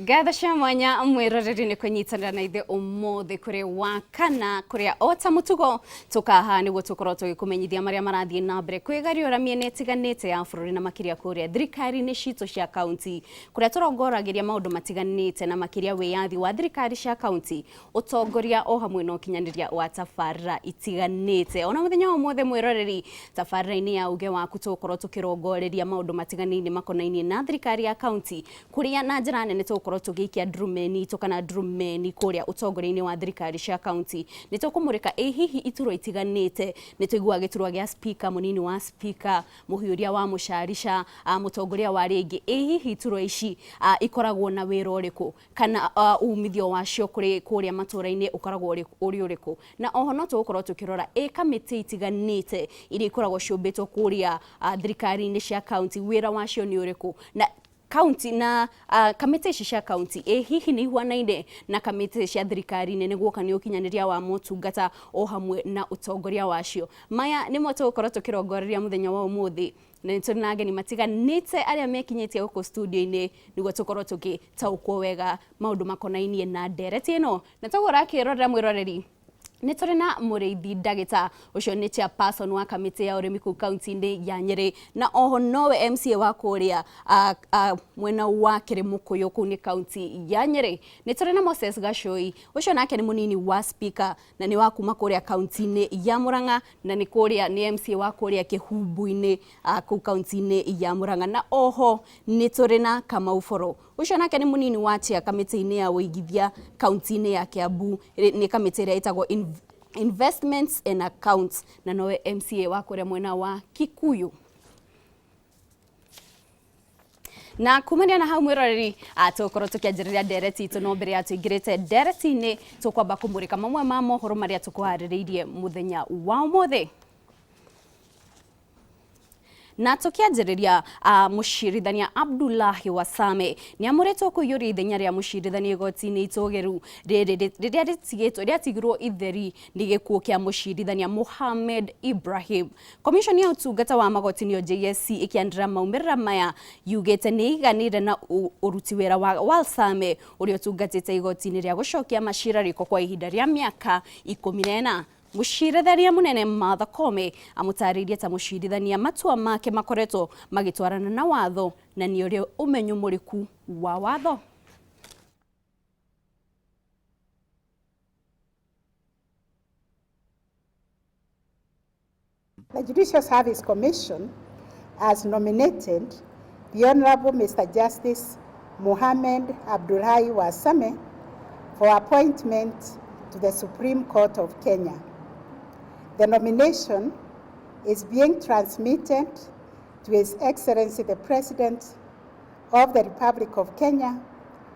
Gatha mwanya mwiroreri ni kunyitanira na ithe umuthi kuri wa kana kuria ota mutugo tukaha niguo tukorwo tugikumenyithia maria marathie na mbere kwigariura miene itiganite ya bururi na makiria kuria thirikari ni cito cia county kuria turongoragiria maundu matiganite na makiria wiyathi wa thirikari cia county utongoria o hamwe no kinyaniria wa tabarra itiganite ona muthenya umuthi mwiroreri tabarra-ini ya uge waku tukorwo tukirongoreria maundu matiganine makonainie na thirikari ya county kuria na njira nene tukorwo tugikia drumeni kana drumeni kuria utongoria-ini wa thirikari cia county ni tukumurika hihi iturwa itiganite ni tuigua giturwa gia speaker munini wa speaker muhiuria wa musharisha mutongoria wa ringi hihi iturwa ici ikoragwo na wira uriku kana umithio wacio kuri kuria matura-ini ukoragwo uri uriku na oho no tukorwo tukirora kamiti itiganite iri ikoragwo ciumbitwo kuria thirikari-ini cia county wira wacio ni uriku na county na kamiti cia county hihi ni ihwanaine na kamiti cia thirikari nene guoka ni ukinyaniria wa motungata o hamwe na utongoria wacio maya ni mo tukorwo tukirongoreria muthenya wa umuthi na tuna ageni matiganite aria mekinyitie guku studio-ini niguo tukorwo tugitaukwo wega maundu makonainie na ndereti ino na tugora kirorera mwiroreri ni turi na muriithi ndagita ucio ni chairperson wa kamiti ya urimi ku county-ini ya Nyeri na oho nowe MCA wa kuria mwena wa Kirimukuyu ku ni county ya Nyeri ni turi na Moses Gashoi ucio nake ni munini wa speaker na ni wa kuma kuria county-ini ya Murang'a na ni kuria ni MCA wa kuria Kihumbu-ini ku county-ini ya Murang'a na oho ni turi na Kamau Foro ucio nake ni munini wa chair kamiti-ini ya uigithia county-ini ya Kiambu ni kamiti ria itagwo investments and accounts na nowe MCA wa kuria mwena wa Kikuyu na kumania na hau mwiroreri tukorwo tukianjiriria ndereti itu no mbere ya tuingirite ndereti-ini tukwamba kumurika mamwe ma mohoro maria tukuhaririirie muthenya wa umuthi na tukianjiriria mushirithania Abdullahi Wasame ni amuretwo kuyuri ithenya ria mushirithania igoti-ini itogeru riria ritigirwo itheri ni gikuo kia mushirithania Mohamed Ibrahim. Commission ya utungata wa magoti-ini JSC ikiandira maumirira maya yugite ni iganire na uruti wira wa Wasame uria utungatite igoti-ini ria gucokia mashira riko kwa ihinda ria miaka 14. Mushirithania munene Martha Koome amutaririe ta mushirithania matua make makoretwo magitwarana na watho na ni uri umenyo muriku wa watho. The Judicial Service Commission has nominated the Honorable Mr. Justice Mohamed Abdullahi Wasame for appointment to the Supreme Court of Kenya. The nomination is being transmitted to His Excellency the President of the Republic of Kenya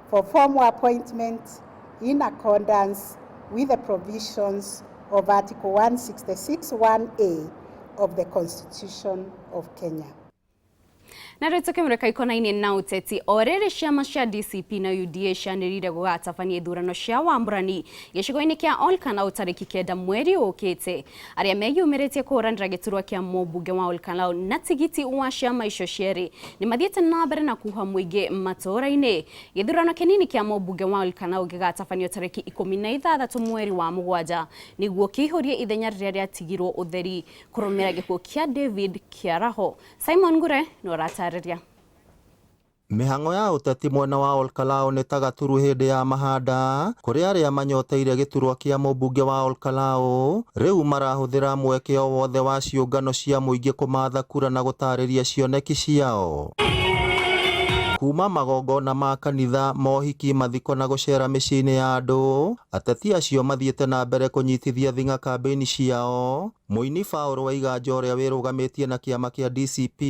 for formal appointment in accordance with the provisions of Article 166(1)(a) of the Constitution of Kenya. Na rĩtuke mureka ikonaini na uteti orere ciama cia DCP na UDA cianirire gugatabania ithurano cia wamburani gicigo-ini kia Olkalau tariki 9 mweri ukite aria meyumiritie kuranira giturwa kia mũmbunge wa Olkalau na tigiti wa ciama icio cieri ni mathiete na mbere na kuha muingi matora-ini githurano kinini kia mũmbunge wa Olkalau gigatabanio tariki 16 mweri wa mugwanja niguo kihurie ithenya riria riatigirwo utheri kurumira gikuo kia David Kiaraho. Simon Ngure no ratariria mihango ya uteti mwena wa Olkalau ni tagaturu hindi ya mahanda kuri aria manyoteire giturwa kia mũmbunge wa Olkalau riu marahuthira mweke o wothe wa ciungano cia muingi kumatha kura na gutariria cioneki ciao kuma magongona ma kanitha mohiki mathiko na gucera micini ya andu ateti acio mathiete na mbere kunyitithia thinga kambeni ciao muini Paul Waiganjo uria wirugamitie na kiama kia DCP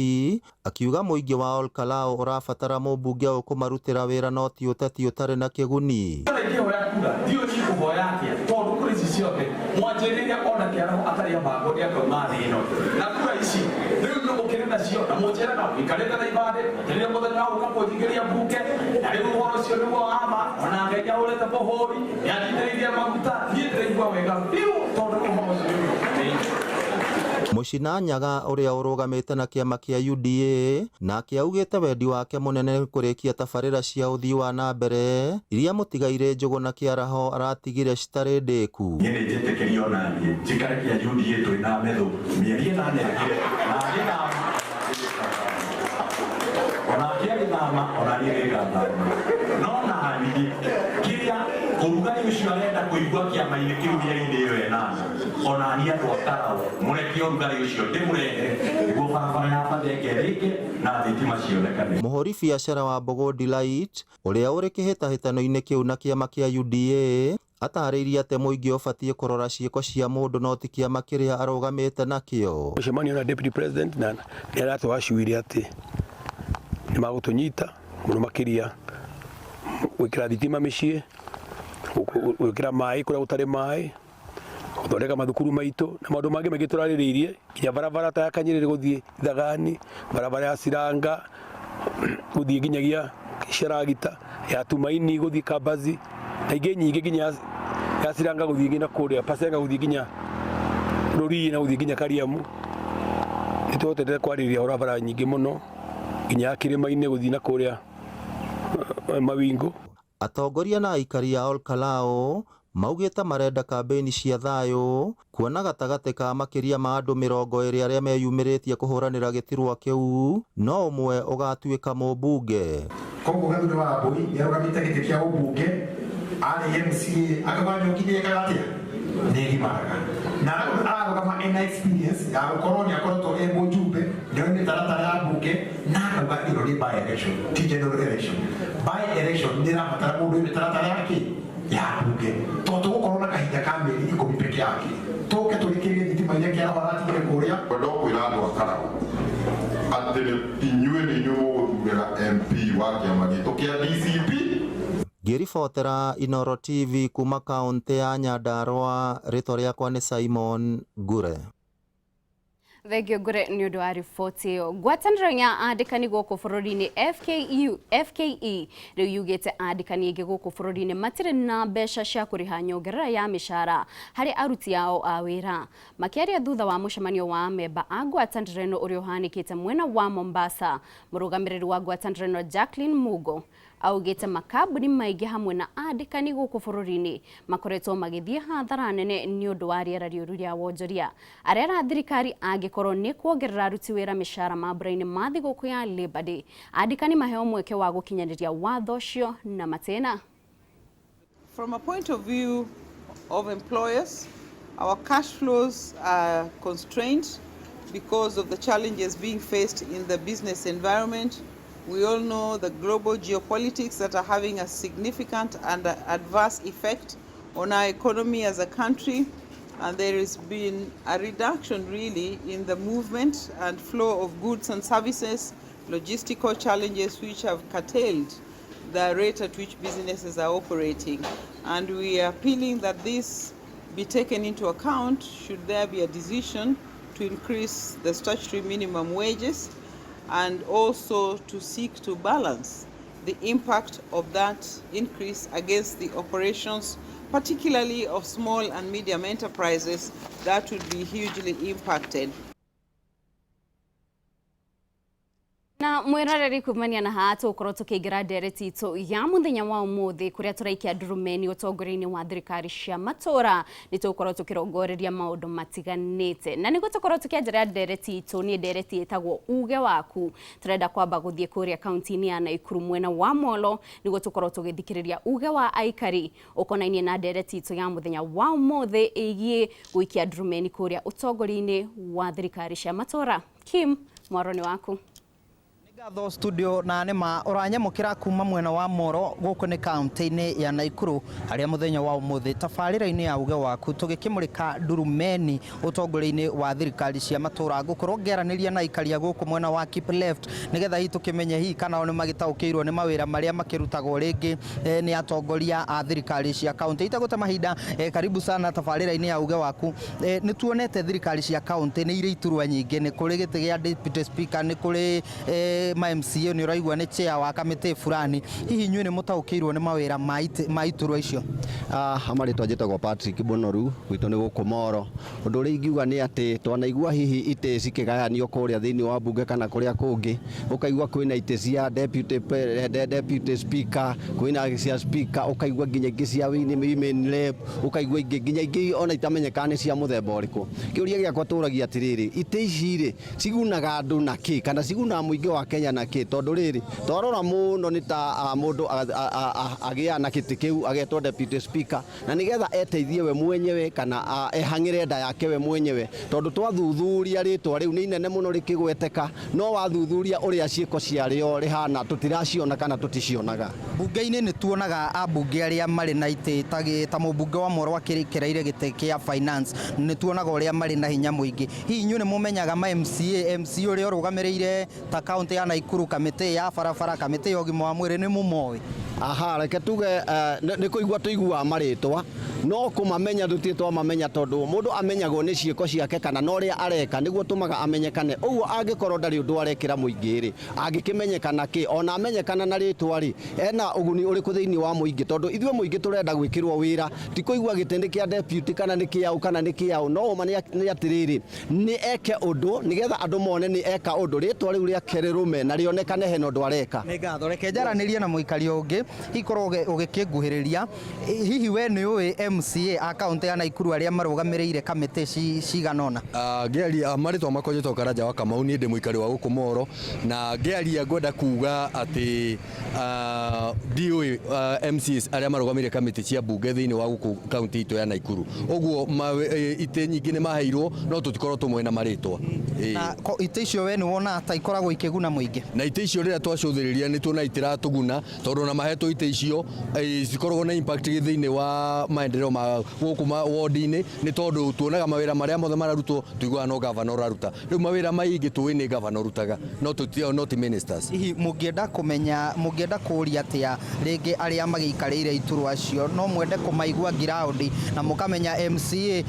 akiuga muingi wa Olkalau urabatara mũmbunge ukumarutira wira no ti uteti utari na kiguni Mucinanyaga uria urugamite na kiama kia UDA nake augite wendi wake munene kurikia tabarira cia uthii wa na mbere iria mutigaire Njuguna Kiaraho aratigire citari ndiku. Nyene njetekerio nanie cikare kia UDA twina metho mieri 8 ngire na ngina ona kia githama ona nirigana no na hani kiria urugani ucio arenda kuigua kiama-ini kiu mieri-ini iyo 8 ona ni andu akarawo mureke urugani ucio ndimurehe niguo barabara ya Bathenge rike na thitima cionekane. Muhuri biacara wa Mbogo Delight uria uri kihitahitano-ini kiu na kiama kia UDA atariirie ati muingi ubatie kurora ciiko cia mundu no ti kiama kiria arugamite nakio. Mucemanio na Deputy President na niaratwacwire ati ni magutunyita muno makiria gwikira thitima micii gwikira mai kuria gutari mai guthondeka mathukuru maitu na maundu mangi maingi turaririirie kinya barabara ta ya Kanyerere guthii Ithagani barabara ya Siranga guthii nginyagia Sharagita ya Tumaini guthii Kabazi na ingi nyingi nginya ya Siranga guthii nginya kuria Pasenga guthii nginya Ruri na guthii nginya Kariamu nitwotete kwariria barabara nyingi muno nginya kirima-ini guthii na kuria Mawingu. Atongoria na aikari a Olkalao maugite marenda kambeni cia thayo kuona gatagati ka makiria ma andu 20 aria meyumiritie kuhuranira giturwa kiu no umwe ugatuika mubunge. Koguo gathuri wa Mbui niarugamite giti kia ubunge ari MC akabanyo kinie kagatia nigimaraga na ararugama ena experience ya gukorwo ni akorotwo e mujumbe ndio ni taratara ya bunge na akauga ino ni by election ti general election. By election ndirabatara mundu ni taratara yake ya bunge tondu gukorwo na kahinda ka meri 10 peke yake toke tulikirie thitima iria Kiaraho aratigire kuria ndokwira andu akarago ati inyue ni nyumuguthurira MP wa kiama gitu kia DCP. Ngiribotera Inooro TV kuma kaunti ya Nyandarua, ritwa riakwa ni Simon Ngure. Thegio Ngure ni undu wa riboti iyo. Ngwataniro ya andikani guku bururi-ini FKE riu yugite andikani aingi guku bururi-ini matire na mbeca cia kuriha nyongerera ya mishara hari aruti ao a wira. Makiaria thutha wa mucemanio wa memba a ngwataniro ino uria uhanikite mwena wa Mombasa, murugamiriri wa ngwataniro ino Jacqueline Mugo augite makambuni maingi hamwe na andikani guku bururi-ini makoretwo magithie hathara nene ni undu wa riera riuru ria wonjoria. Arera thirikari angikorwo ni kuongerera aruti wira mishara mambura-ini ma thiguku ya Labour Day, andikani maheo mweke wa gukinyaniria watho ucio na matena. From a point of view of employers, our cash flows are constrained because of the challenges being faced in the business environment. We all know the global geopolitics that are having a significant and adverse effect on our economy as a country, and there has been a reduction really in the movement and flow of goods and services, logistical challenges which have curtailed the rate at which businesses are operating. And we are appealing that this be taken into account should there be a decision to increase the statutory minimum wages, and also to seek to balance the impact of that increase against the operations, particularly of small and medium enterprises that would be hugely impacted. Na mwirareri kumania na hatu ukorwo tukiingira ndereti itu ya muthenya wa umuthi kuria turaikia ndurumeni utongori-ini wa thirikari cia matura ni tukorwo tukirongoreria maundu matiganite na niguo tukorwo tukianjira ndereti itu ni ndereti itagwo uge waku. Turenda kwamba guthie kuria kaunti-ini ya Naikuru mwena wa Molo niguo tukorwo tugithikiriria uge wa aikari ukonainie na ndereti itu ya muthenya wa umuthi igie guikia ndurumeni kuria utongori-ini wa thirikari cia matura. Kim, mwaroni waku. Gatho studio na nima uranyamukira kuma mwena wa Moro guku ni kaunti-ini ya Naikuru haria muthenya wa umuthi tabarira-ini ya uge waku tugikimurika ndurumeni utongori-ini wa thirikari cia matura gukorwo ngeraniria na ikaria guku mwena wa Keep Left nigetha hi tukimenye hi kana ni magitaukirwo ni mawira maria makirutagwo ringi ni atongoria a thirikari cia kaunti itaguta mahinda. Karibu sana tabarira-ini ya uge waku. Ni tuonete thirikari cia kaunti ni ire iturwa nyingi, ni kuri giti gia deputy speaker, ni kuri ma MCA ni uraigwa ni chair wa kamite fulani hihi nywe ni mutaukirwo ni mawira ma iturwa icio amarĩtwa njĩtagwo Patrick Bonoru gwitũ nĩ gũkũ Moro ũndũ ũrĩa ingiuga nĩ atĩ twanaigua hihi itĩ cikĩgayanio kũrĩa thĩinĩ wa mbunge kana kũrĩa kũngĩ ũkaigua kwĩna itĩ cia deputy speaker kwĩna cia speaker ũkaigua nginya ingĩ cia women rep ũkaigua ingĩ nginya ingĩ ona itamenyeka nĩ cia mũthemba ũrĩkũ kĩũria gĩakwa tũragia atĩrĩrĩ itĩ ici rĩ cigunaga andũ na kĩ kana cigunaga mũingĩ wa Kenya na kĩ tondũ rĩrĩ twarora mũno nĩ ta mũndũ agĩa na kĩtĩ kĩu agetwo deputy speaker na nigetha eteithie we mwenyewe kana ehangire nda yake we mwenyewe tondu twathuthuria ritwa riu ni inene muno rikigweteka no wathuthuria uria ciiko ciario rihana tutiraciona kana tuticionaga bunge-ini ni tuonaga ambunge aria mari na ite ta mubunge wa Moro akirikiraire gite kia finance ni tuonaga uria mari na hinya muingi hihi nyu ni mumenyaga ma MC uria urugamiriire ta county ya Naikuru kamite ya barabara kamite ya ũgima wa mwĩrĩ ni mumoi aha reke tuge ni kuigua tuigua maritwa no kumamenya tutitwa mamenya tondu mundu amenyagwo ni ciiko ciake kana no ria areka niguo tumaga amenyekane uguo angikorwo ndari undu arekira muingi ri angikimenyekana ki ona amenyekana na ritwa ri ena uguni uriku thiini wa muingi tondu ithwe muingi turenda gwikirwo wira ti kuigua gitende kia deputy kana ni kiau kana ni kiau no ma ni atiriri ni eke undu nigetha andu mone ni eka undu ritwa riu ria kererume na rionekane he no ndu areka ni ngatho reke njaranirie na muikari ungi ikorwo ugikiguhiriria hihi we ni uwi MCA account ya Naikuru aria marugamireire kamite ciganona ngearia maritwa makonyeto Karanja wa Kamau ni ndi muikari wa guku Moro na ngearia ngwenda kuga ati diwe MCs aria marugamire kamite cia bunge thiini wa guku county ito ya Naikuru oguo ite nyingi ni maheirwo no tutikorwo tumwe na maritwa na ite icio we ni wona ata ikoragwo ikiguna muingi na ite icio rira twacuthiriria ni tuona itiratuguna tondu na maheto ite icio cikoragwo na impact thiini wa maendeleo ma guku ward-ini ni tondu tuonaga mawira maria mothe mararutwo tuiguaga no governor raruta riu mawira maingi tuwi ni governor rutaga no ti ministers hihi mungienda kumenya mungienda kuria atia ringi aria magiikarire iturwa acio no mwende kumaigua ground na mukamenya MCA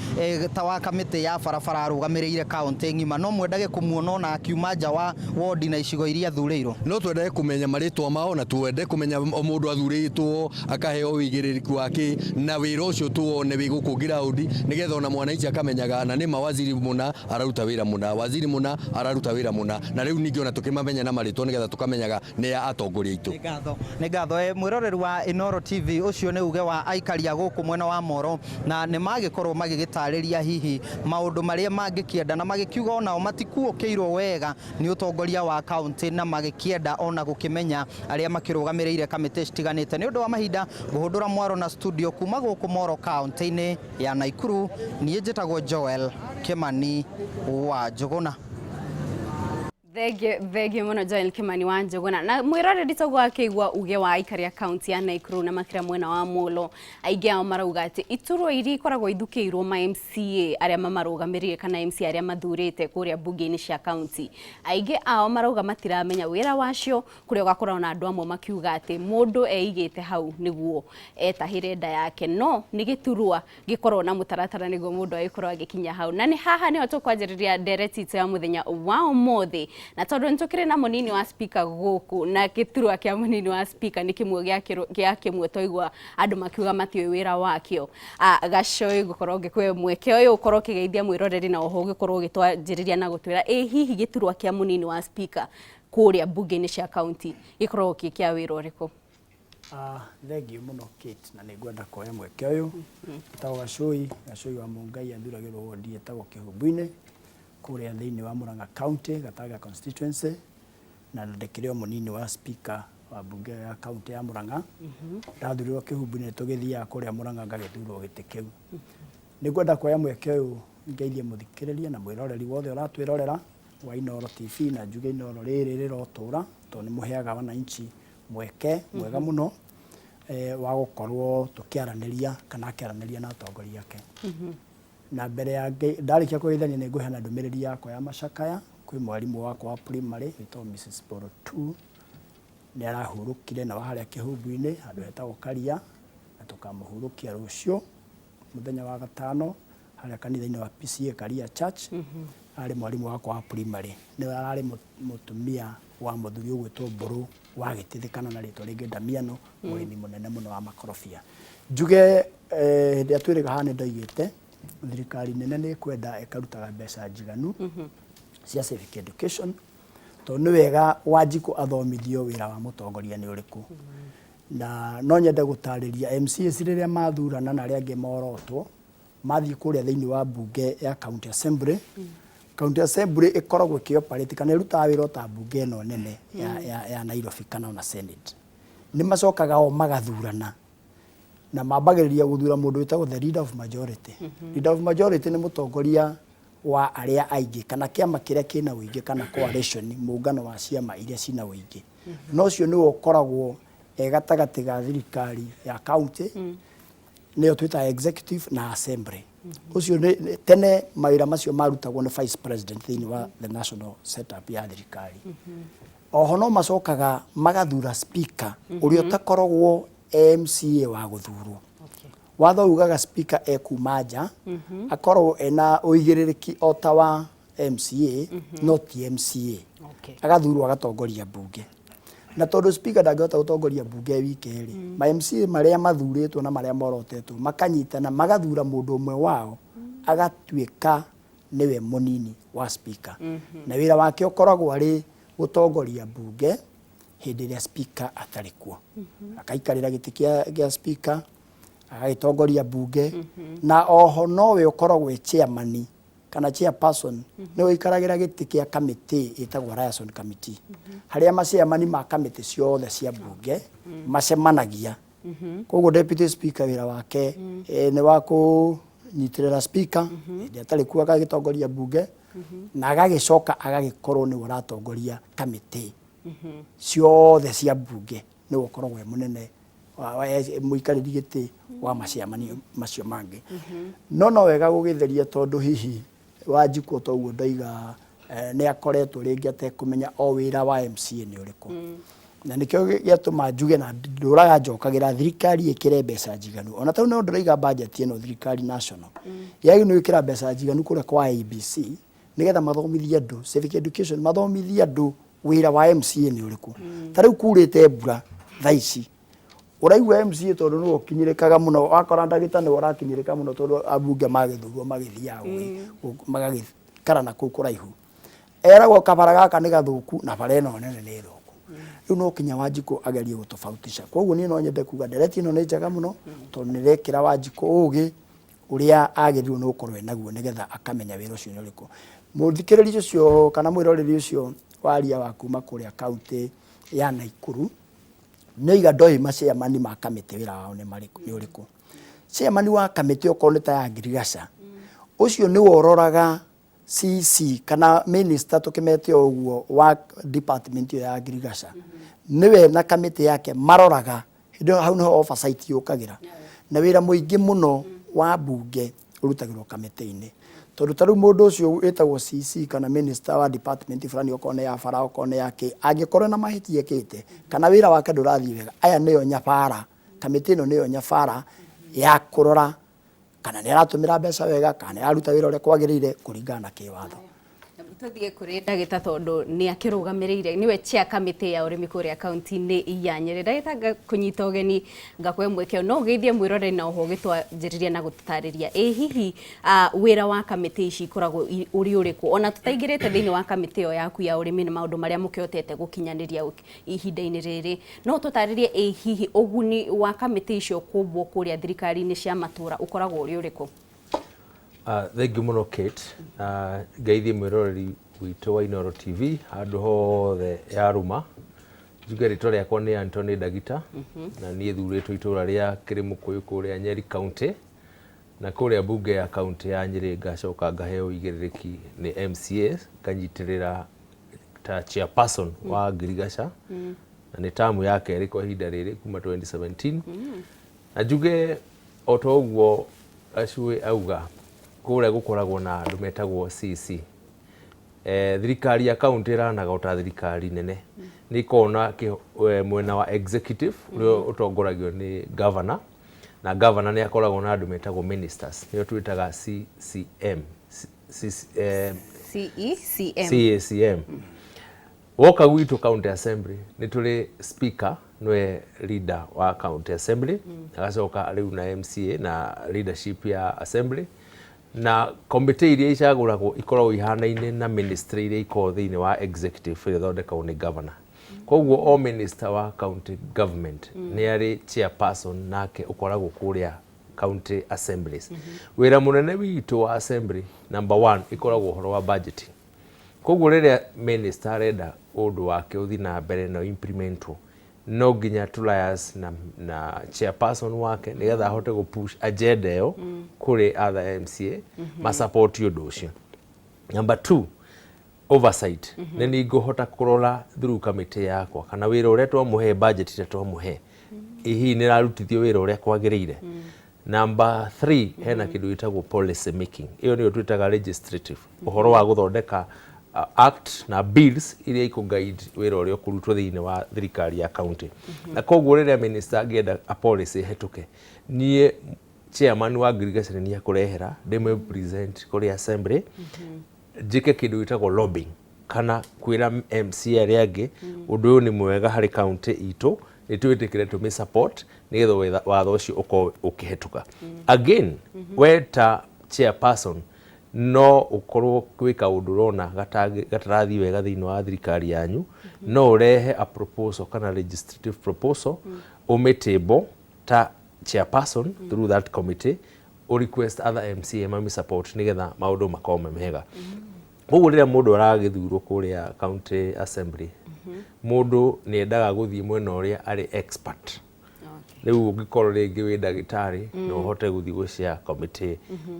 ta wa kamite ya barabara arugamireire county ngima no mwendage kumuona na akiuma nja wa ward na icigo iria thureirwo no twendage kumenya maritwa mao na twende kumenya mundu athuritwo akaheo wigiririku wake na wira ucio tuone wi guku ground nigetha ona mwanaici akamenyaga na ni mawaziri muna araruta wira muna waziri muna araruta wira muna na riu ningi ona tukimamenya na maritwa nigetha tukamenyaga ni ya atongoria itu ni ngatho mwiroreri wa Inoro TV ucio ni uge wa aikaria guku mwena wa Moro na ni magikorwo magigitariria hihi maundu maria mangikienda na magikiuga ona matikuokeirwo wega ni utongoria wa county na magikienda ona gukimenya aria makirugamiriire kamite citiganite ni undu wa mahinda guhundura mwaro na studio kuma guku Moro county-ini ya Naikuru niĩ njĩtagwo Joel Kimani wa Njuguna Thegi muno Joel Kimani wa Njuguna na mwiroreri togwo akigwa uge wa ikaria county ya Naikuru na makira mwena wa Molo aige ao marauga ati iturwo iri koragwo ithukiirwo ma MCA aria mamarugamirire kana MCA aria mathurite kuria bunge-ini cia county aige ao marauga matiramenya wira wacio kuria gakora na andu amwe makiuga ati mundu eigite hau niguo etahire nda yake no ni giturwa gikorwo na mutaratara niguo mundu aikorwo agikinya hau na ni haha niho tukwanjiriria ndereti ya muthenya wa umuthi na tondu ntukire na munini wa speaker guku na giturwa kia munini wa speaker ni kimwe gia kimwe toigwa andu makiuga matio wira wakio gacoi gukorwo ngikwe mweke uyu ukorwo kigeithia mwiroreri na oho gikorwo gitwanjiriria na gutwira hihi giturwa kia munini wa speaker kuria bunge-ini cia county ikorwo kia wira uriku thengio muno Kate na ningwenda kuoya mweke uyu tawo gacoi wa Mungai athuragirwo wodi etagwo Kihumbu-ini kuria thiini wa Murang'a county Gataga constituency na ndekireo munini wa speaker wa bunge ya county ya Murang'a ndathurirwo Kihumbu-ini tugithia kuria Murang'a ngagithurwo giti kiu ningwenda kuoya mweke uyu ngeithie muthikiriria na mwiroreri wothe uratwirorera wa Inoro TV na njuge Inoro riri rirotura to ni muheaga wananchi mweke mwega muno wa gukorwo tukiaraniria kana akiaraniria na atongoria yake na mbere ya ndarikia kuithania ni nguheana ndumiriri yakwa ya macakaya kwi mwarimu wakwa wa primary witwa Mrs Poro 2 ni arahurukire na waharia Kihumbu-ini andu hetagwo Karia na tukamuhurukia rucio muthenya wa gatano haria kanitha-ini wa PCA Karia Church ari mwarimu wakwa wa primary ni arari mutumia wa muthuri ugwitwo Mburu wa Gitithikano na ritwa ringi Damiano murimi munene muno wa makorobia njuge ndi atwirika hane ndaigite thirikari nene ni kwenda ikarutaga mbeca njiganu cia civic education to ni wega Wanjiku athomithio wira wa mutongoria ni uriku na no nyende gutariria MCAs riria mathurana na riangi morotwo mathii kuria thiini wa bunge ya county assembly county assembly ikoragwo kioperate kana irutaga wira ta bunge no nene ya Nairobi kana na senate ni macokaga o magathurana na mambagiriria guthura mundu witagwo the leader of majority leader of majority ni mutongoria wa aria aingi kana kiama kiria kina uingi kana coalition muungano wa ciama iria cina uingi no cio ni ukoragwo gatagati ga thirikari ya county niyo twita executive na assembly ucio tene mawira macio marutagwo ni vice president thini wa the national setup ya thirikari oho no macokaga magathura speaker uria utakoragwo MCA wa guthurwo watho ugaga speaker ekumaja akorwo ena uigiririki otawa MCA not MCA agathurwo agatongoria bunge na tondu speaker ndangihota gutongoria bunge wiki ri ma MCA maria mathuritwo na maria morotetwo makanyitana magathura mundu umwe wao agatuika niwe munini wa speaker na wira wake ukoragwo ari gutongoria bunge hindi ria speaker atarikuo akaikarira giti kia speaker agaitongoria bunge na oho nowe ukoragwo chairman kana chairperson ni uikaragira giti kia committee itagwo liaison committee haria maciamani ma committee ciothe cia bunge macemanagia koguo deputy speaker wira wake ni wa kunyitirira speaker ndi atari kuo agagitongoria bunge na agagicoka agagikorwo ni uratongoria committee ciothe cia bunge ni ukoragwo munene muikariri giti wa maciamani macio mangi no wega gugitheria tondu hihi Wanjiku toguo ndaiga ni akoretwo ringi atekumenya o wira wa MCA ni uriku na nikio giatuma njuge na nduraga njokagira thirikari ikire mbeca njiganu ona tau no nduraiga budget ino thirikari national yagi no ikira mbeca njiganu kure kwa ABC nigetha mathomithie andu civic education mathomithie andu wira wa MCA ni uriku tariu kurite mbura thaici uraigwa MCA tondu no kinyirikaga muno wakora ndagita ni warakinyirika muno tondu abunge magithurwo magithiaga magagikarana kuu kuraihu eragwo kabara gaka ni gathuku na bare no nene ni thuku riu no kinya Wanjiku agerie gutofautisha koguo ni no nyende kuga ndereti no ni njega muno tondu ni rekira Wanjiku ugi uria agerirwo no korwe naguo nigetha akamenya wira ucio ni uriku muthikiriri ucio kana mwiroreri ucio waria wa kuma kuria county ya Naikuru neiga ndoi maciamani ma kamite wira wao ni uriku ciamani wa kamite ukoneta ya Ngirigaca ucio ni wororaga CC kana minister tukimete uguo wa department ya Ngirigaca niwe na kamite yake maroraga hindo hau no oversight yukagira na wira muingi muno wa bunge urutagirwo kamite-ini tondu taru mundu ucio etagwo CC kana minister wa department fulani okone ya bara okone yake angikorwo na mahiti yekete kana wira wake ndurathi wega aya niyo nyabara kamite ino niyo nyabara ya kurora kana ni aratumira mbeca wega kana aruta wira uria kwagirire kuringana na kiwatho tuthie kuri ndagita tondu ni akirugamirire niwe chair committee ya urimi kuria county ni ya Nyeri ndagita kunyita ugeni ngakwe mwekeo no geithie mwirore na oho gitwanjiriria na gututariria hihi wira wa committee ici koragwo uri uriku ona tutaingirite thiini wa committee yo yaku ya urimi na maundu maria mukiotete gukinyaniria ihinda-ini riri no tutaririe hihi uguni wa committee icio kubwo kuria thirikari ni cia matura ukoragwo uri uriku Thank you muno Kate geithie mwiroreri witu wa Inooro TV handu hothe yaruma njuge ritwa riakwa ni Anthony Ndagita na nie thuritwo itura ria Kirimukuyu kuria Nyeri County na kuria bunge ya county ya Nyeri ngacoka ngaheo igiririki ni MCA kanyitirira ta chairperson wa Ngirigaca na ni tamu yake iri kwa ihinda riri kuma 2017 na njuge otoguo acui auga kuria gukoragwo na andu metagwo CC thirikari ya county iranaga ota thirikari nene ni kona mwena wa executive urio utongoragio ni governor na governor ni akoragwo na andu metagwo ministers niyo twitaga CCM CECM. Woka gwitu county assembly ni tuli speaker nwe leader wa county assembly agacoka riu na MCA na leadership ya assembly na committee iria icaguragwo ikoragwo ihanaine na ministry iria ikoragwo thiini wa executive iria thondekagwo ni governor. Koguo o minister wa county government ni ari chairperson nake ukoragwo kuria county assemblies. Wira munene witu wa assembly number 1 ikoragwo horo wa budgeting. Koguo riria minister arenda undu wake uthi na mbere na implementwo no nginya tulayas na chairperson wake nigetha ahote go push agenda yo kuri other MCA ma support undu ucio. Number 2, oversight. Nini ngohota kurora through committee yakwa kana wira uria twamuhe budget ira twamuhe ihi ni rarutithio wira uria kwagirire. Number 3, hena kindu gitagwo policy making. Iyo niyo twitaga legislative, uhoro wa guthondeka act na bills iria ikuguide wira uria kurutwo thiini wa thirikari ya county. Na koguo riria minister angienda a policy hetuke nie chairman wa agriculture ni akurehera ndime present kuri assembly jike kindu gitagwo lobbying kana kwira MCA aria angi undu uyu ni mwega hari county itu nitwitikire tumi support nigetha watho ucio ukihetuka. Again weta chairperson no ukorwo kwika undu rona gatarathi wega thiini wa thirikari yanyu no urehe a proposal kana legislative proposal umetable ta chairperson through that committee or request other MCA mami support nigetha maundu makome mega. Uguo riria mundu aragithurwo kuria county assembly mundu ni endaga guthii mwena uria ari expert. Riu ungikorwo ringi wi ndagitari no uhote guthii gucia committee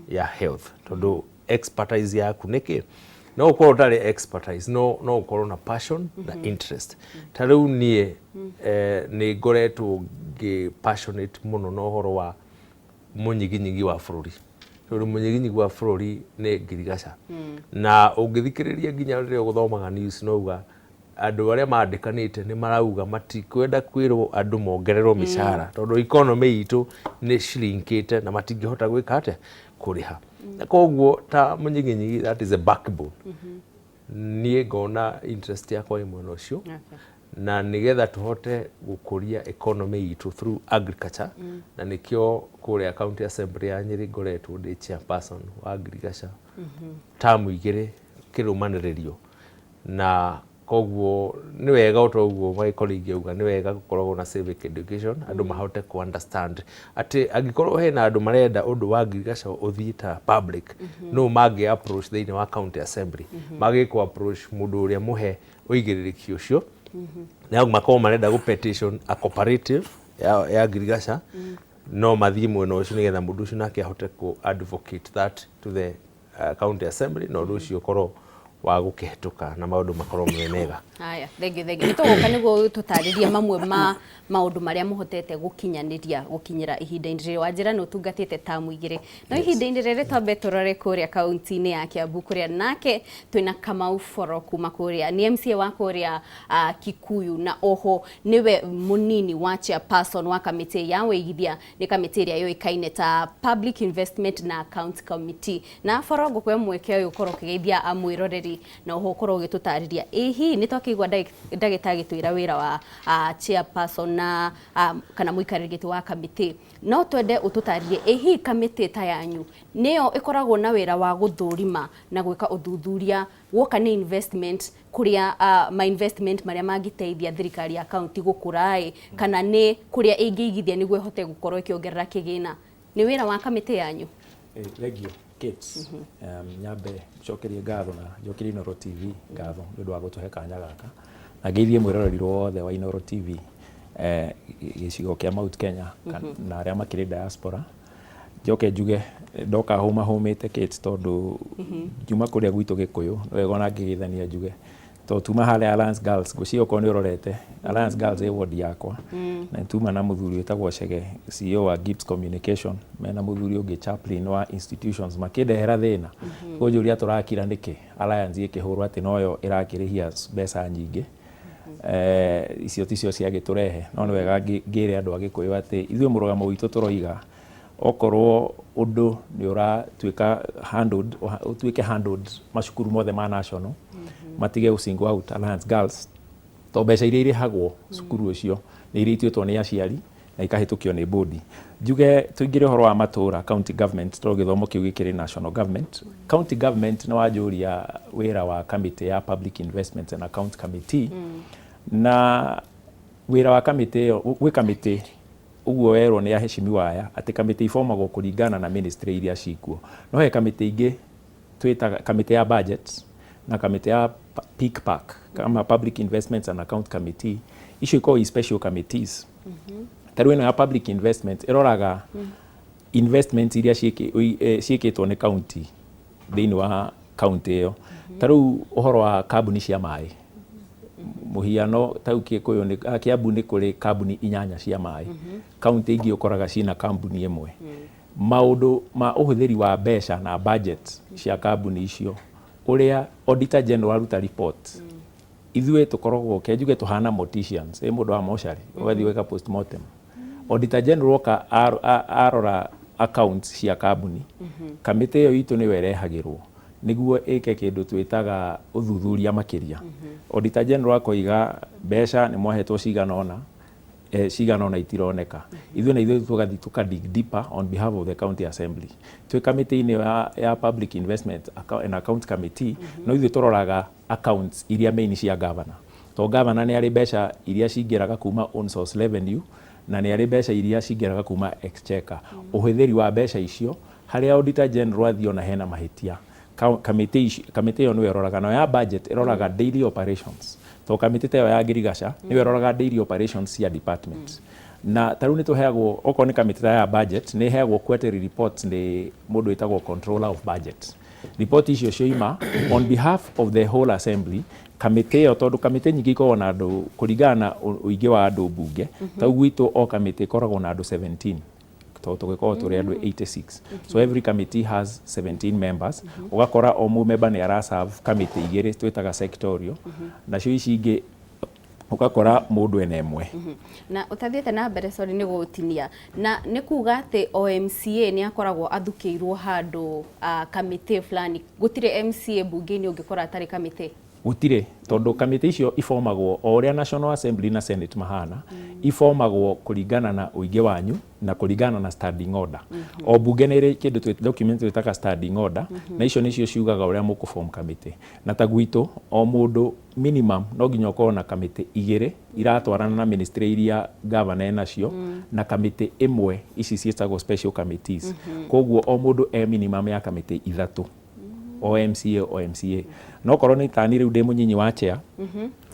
ya health tondu expertise yaku niki no ukorwo tari expertise no ukorwo na passion na interest. Tariu nie ni ngoretwo passionate muno no horo wa munyiginyigi wa bururi tondu munyiginyigi wa bururi ni ngirigaca na ungithikiriria nginya riria guthomaga news no uga andu aria mandikanite ni marauga matikwenda kwirwo andu mongererwo mishahara tondu economy itu ni shrinkite na matingihota gwika atia kuriha. Na koguo ta munyiginyigi that is a backbone. Nie ngona interest yakwa imwe no cio na nigetha tuhote gukuria economy itu through agriculture na nikio kuria county assembly ya Nyeri ngoretwo ndi chairperson wa agriculture tamu igire kirumaniririo na koguo ni wega utoguo my colleague uga ni wega gukorwo na civic education andu mahote ku understand ati agikorwo hena andu marenda undu wa agriculture uthiita public no mage approach thiini wa county assembly mage ku approach mundu uria muhe uigiririki ucio na makorwo marenda gu petition a cooperative ya agriculture no mathii mwena ucio nigetha mundu ucio nake ahote ku advocate that to the county assembly no undu ucio korwo wa gukihetuka na maundu makorwo mega. Haya, thengi nituguka niguo tutariria mamwe ma maundu maria muhotete gukinyira ihinda-ini riri wa njira no tungatite tamu igire no ihinda-ini riri twambe turore kuria kaunti-ini ya Kiambu kuria nake twina Kamau Foro kuma kuria ni MCA wa kuria Kikuyu na oho niwe munini wa chairperson wa kamiti ya wigithia ni kamiti iria yoikaine ta Public Investment na Account Committee na Foro gukwe mweke uyu ukorwo kigeithia amwiroreri na oho ukorwo gitutariria ihi ni twakigwa ndagitari twira wira wa chairperson na kana muikarigiti wa kamiti no twende ututaririe ihi kamiti ta yanyu niyo ikoragwo na wira wa guthurima na gwika uthuthuria woka ni investment kuria ma investment maria mangiteithia thirikari ya county gukurai kana ni kuria ingiigithia niguo hote gukorwo ikiongerera kigina ni wira wa kamiti yanyu. Legio Kate nyambe cokerie ngatho na njokerie Inooro TV ngatho nĩ ũndũ wa gũtũhe kanya gaka na ngeithie mwĩroreri wothe wa Inooro TV gĩcigo kĩa Mount Kenya na arĩa makĩrĩ diaspora njoke njuge ndoka hũmĩte Kate tondũ njuma kũrĩa gwitũ Gĩkũyũ wega ona ngĩgĩthania njuge to tuma hale Alliance Girls gucio ko ni urorete Alliance Girls ward yakwa na tuma na muthuri wetagwo Chege CEO wa Gibbs Communication mena muthuri ungi chaplain wa institutions makindehera thina kunjuria turakira niki Alliance ikihurwa ati noyo irakirihia mbeca nyingi icio ticio ciagiturehe no ni wega ngire andu agikuyu ati ithuĩ mũrugamo witũ turoiga okorwo undu ni uratuika handled utuike handled macukuru mothe ma national matige usingle out Alliance Girls to mbeca iria irihagwo cukuru ucio ni iria ituĩtwo ni aciari na ikahitukio ni bodi. Njuge tuingire horo wa matura county government to githomo kiu gikiri national government. County government ni wajuria wira wa committee ya public investment and account committee na wira wa committee wi committee uguo werwo ni aheshimiwa aya ati committee ifomagwo kuringana na ministry iria cikuo. No he committee ingi twitaga committee ya budget na committee ya PICPAC kama public investments and account committee icio iko special committees. Taru ino ya public investment iroraga investment iria ciikitwo ni county thiini wa county iyo. Taru uhoro wa kambuni cia mai muhiano taukie kuyo ni Kiambu ni kuri kambuni 8 cia mai. County ingi ukoraga cina kambuni imwe. Maundu ma uhuthiri wa mbeca na budget cia kambuni icio uria auditor general ruta report ithuĩ tukoragwo kenjuge tuhana morticians mundu wa mochari ugathi weka postmortem. Auditor general ka arora accounts cia kambuni kamite iyo itu ni werehagirwo niguo ike kindu twitaga uthuthuria makiria. Auditor general koiga mbeca ni mwahetwo cigana ona itironeka. Ithuĩ na ithuĩ tugathi tukadig deeper on behalf of the county assembly. Twi committee ini ya public investment and account committee no ithuĩ turoraga accounts iria main cia governor. To governor ni ari mbeca iria cingiraga kuma on source revenue na ni ari mbeca iria cingiraga kuma exchequer. Uhuthiri wa mbeca icio haria auditor general athiona hena mahitia. Committee yo no iroraga no ya budget iroraga daily operations. To committee tayo ya Girigasha ni iroraga daily operations cia departments. Na taru ni tuheagwo oko ni committee ya budget ni heagwo quarterly reports ni mundu itagwo controller of budget. Report icio cioima on behalf of the whole assembly. Committee yo tondu committee nyingi ikoragwo na andu kuringana uingi wa andu bunge. Tau gwitu o committee ikoragwo na andu 17. Tugikorwo turi andu 86. So every committee has 17 members. Ugakora o mu member ni araserve committee igiri twitaga sectorial. Na cio ici ingi ukakora mundu ene emwe. Na utathiete na mbere sorry ni gutinia na ni kuga ati OMCA ni akoragwo athukiirwo handu committee fulani gutire MCA bunge-ini ungikora atari committee gutire tondu committee icio ifomagwo o uria National Assembly na Senate mahana ifomagwo kuringana na uingi wanyu na kuringana na standing order. O bunge ni ri kindu document twitaka standing order na icio nicio ciugaga uria mukuform committee. Na tagwitu o mundu minimum no nginya ukorwo na committee igiri iratwarana na ministry iria governor nacio na committee imwe ici cietagwo special committees. Koguo o mundu minimum ya committee 3 OMCA. No korwo ni tani riu ndi munyinyi wa chair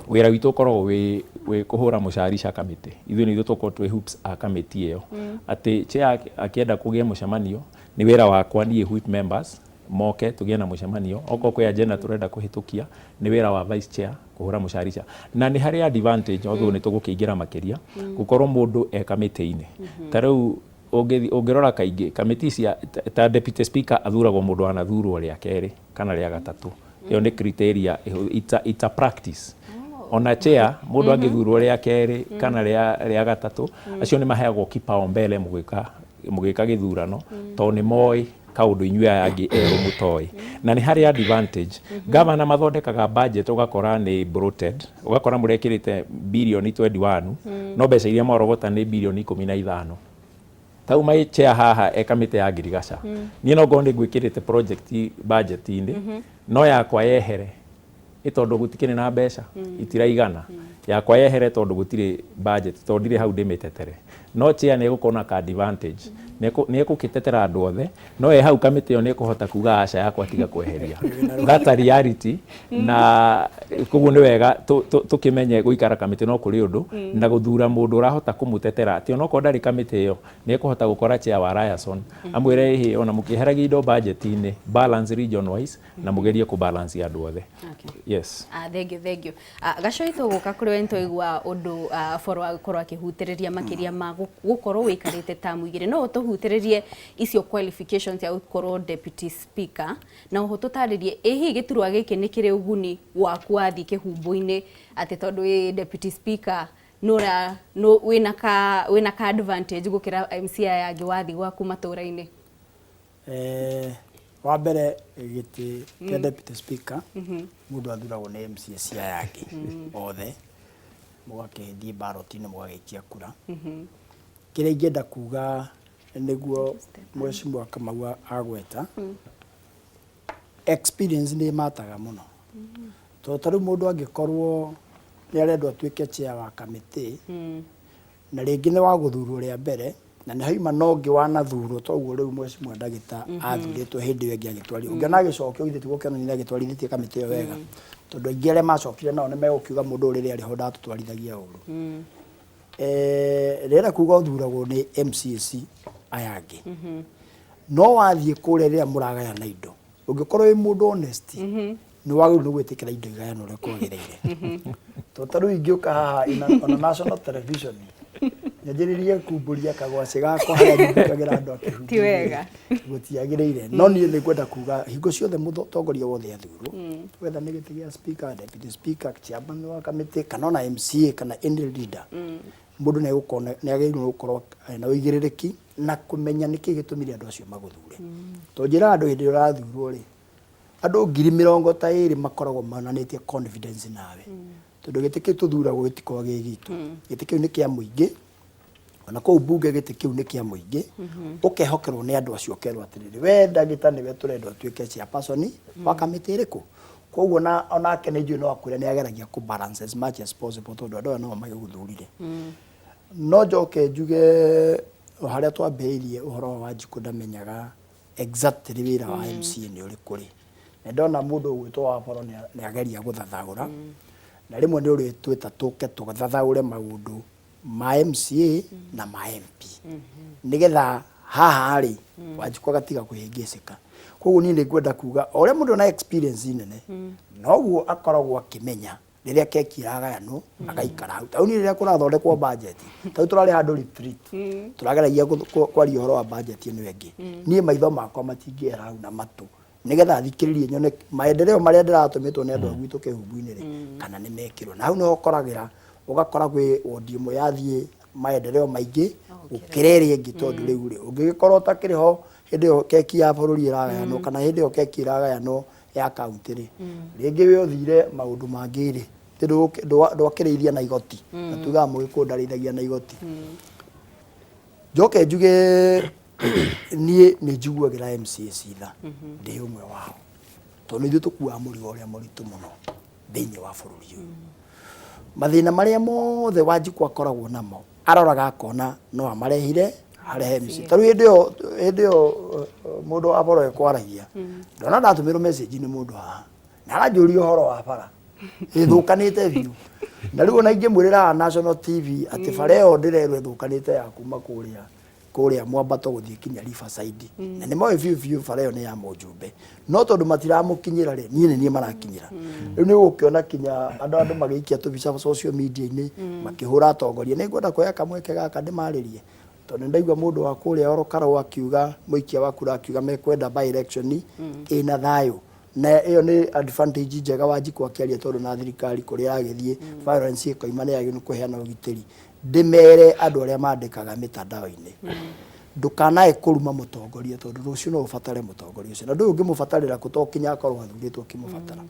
wira witu korwo we kuhura mucari cia committee. Ithuĩ ni ithuĩ tukorwo twi hoops a committee iyo ati chair akienda kugia mucemanio ni wira wakwa nie whip members moke tugie na mucemanio oko kwa agenda turenda kuhitukia ni wira wa vice chair kuhura mucari cia na ni hari advantage although ni tugukiingira makiria gukorwo mundu committee-ini. Tarau ungirora kaingi committee cia ta deputy speaker athuragwo mundu anathurwo ria keri kana ria gatatu. Iyo ni criteria it's a practice. Ona chair mundu angithurwo ria keri kana ria gatatu acio ni maheagwo kipaumbele mugika githurano to ni moi kaundu inyua yangi mutoi na ni hari advantage. Governor mathondekaga budget ugakora ni bloated ugakora murekirite bilioni 21 no mbeca iria morogota ni bilioni 15. Tau mai chair haha committee ya Girigasha ni no gonde gwikirite project budget-ini no yakwa yehere itondu gutikire na mbeca itiraigana yakwa yehere tondu gutire budget tondu ndire hau ndimitetere no chair ni gukona ka advantage ni ekukitetera andu othe no hau committee yo ni kuhota kuga aca yakwa tiga kweheria. That's a reality na koguo ni wega tukimenye guikara committee no kuri undu na guthura mundu urahota kumutetera ati ono ko ndari committee yo ni kuhota gukora chair wa Ryerson amwire hi ona mukiheragia indo budget-ini balance region wise na mugerie ku balance andu othe. Yes. Thank you. Gacoi tuguka kuri we ntoigwa undu foro akorwo akihutiriria makiria ma gukorwo wikarite tamu igire no tuhutiririe icio qualifications ya gukorwo deputy speaker na uho tutaririe ehi giturwa giki ni kire uguni waku athi kihumbu-ini ati tondu deputy speaker nura wina ka advantage gukira MC yangi wathi gwaku matura-ini? Wa mbere giti kia deputy speaker mundu athuragwo ni MC cia yake othe mugakithii ballot-ini mugagaikia kura. Kiria ingenda kuga niguo Mheshimiwa Kamau agweta experience ni mataga muno to taru mundu angikorwo ni arendwo atuike chair wa committee na ringi ni wa guthurwo ria mbere na ni haima nongi wanathurwo toguo riu Mheshimiwa Ndagita athuritwo hindi iyo ingi agitwari ungiona agicokio ithe tigukiona ni agitwarithitie committee iyo wega tondu aingi aria macokire nao ni megukiuga mundu riri ari ho ndatutwarithagia uru rira kuga uthuragwo ni MCC ayangi no wathie kure ria muragaya na indo ungikorwo wi mundu honest ni waguru ni gwitikira indo igayano ria kwagiriire to taru ingiuka haha on national television njiririe kumburia kagwaci gakwa haria ngikagira andu akihutia ti wega gutiagiriire no ni kwenda kuga hingo ciothe mutongoria wothe athurwo whether ni giti gia speaker deputy speaker chairman wa committee kana na MCA kana any leader mundu ne gukona ne agirirwo gukorwo na uigiririki na kumenya niki gitumire andu acio maguthure to njira andu hindi urathurwo ri andu 20,000 makoragwo mananitie confidence nawe tondu giti kiu tuthuragwo gitiko gigitu giti kiu ni kia muingi ona ko bunge giti kiu ni kia muingi ukehokerwo ni andu acio kerwo atiriri we Ndagita niwe turendwo tuike chairperson wa committee iriku koguo na onake ni njui no akwire ni ageragia ku balance as much as possible tondu andu no magiguthurire no njoke njuge haria twambiriirie uhoro wa Wanjiku ndamenyaga exactly wira wa MCA ni uriku ri na ndona mundu gwitwo wa boro ni ageria guthathaura na rimwe ni uri twita tuke tugathathaure maundu ma MCA na ma MP nigetha haha ri Wanjiku agatiga kuhingicika koguo ni ngwenda kuga ore mundu na experience nene noguo akoragwo akimenya riria keki iragayanwo agaikara hau tau ni riria kurathondekwo budget tau turari handu retreat turageragia kwaria horo wa budget ino wengi nie maitho makwa matingihera hau na matu nigetha thikiririe nyone maendeleo maria ndiratumitwo ni andu gwitu kihumbu-ini ri kana ni mekirwo na hau no ukoragira ugakora gwi wodi imwe yathie maendeleo maingi ukireri ingi tondu riu ri ungigikorwo utakiriho hindi yo keki ya bururi iragayanwo kana hindi yo keki iragayanwo ya county ri ringi we uthire maundu mangi ri ndwakireithia na igoti na tuga mugikundarithagia na igoti njoke njuge nie ni njiguagira MCA citha ndi umwe wao tondu ithu tukua murigo uria muritu muno thiini wa bururi uyu mathina maria mothe Wanjiku akoragwo namo aroraga akona no amarehire harehe MC taru hindi yo mundu aboro ekwaragia ndona ndatumirwo message ni mundu haha na aranjuria horo wa bara ithukanite biu na riu ona ingimwirira National TV ati bara yo ndirerwo ithukanite ya kuma kuria mwambato guthie kinya Riverside na ni moe biu bara yo ni ya mujumbe no tondu matiramukinyira ri nie marakinyira riu ni gukiona kinya andu magiikia tubica social media-ini makihura atongoria ni ngwenda kuoya kamweke gaka ndimaririe tondu ndaigua mundu wa kuria orokaro akiuga muikia wa kura akiuga mekwenda by election ina thayo na iyo ni advantage njega Wanjiku akiaria tondu na thirikari kuria agithie violence ikoima ni yagi kuheana ugitiri ndimere andu aria mandikaga mitandao-ini ndukanae kuruma mutongoria tondu rucio no ufatare mutongoria ucio na ndu ungimufatarira kutokinya akorwo athuritwo kimufatara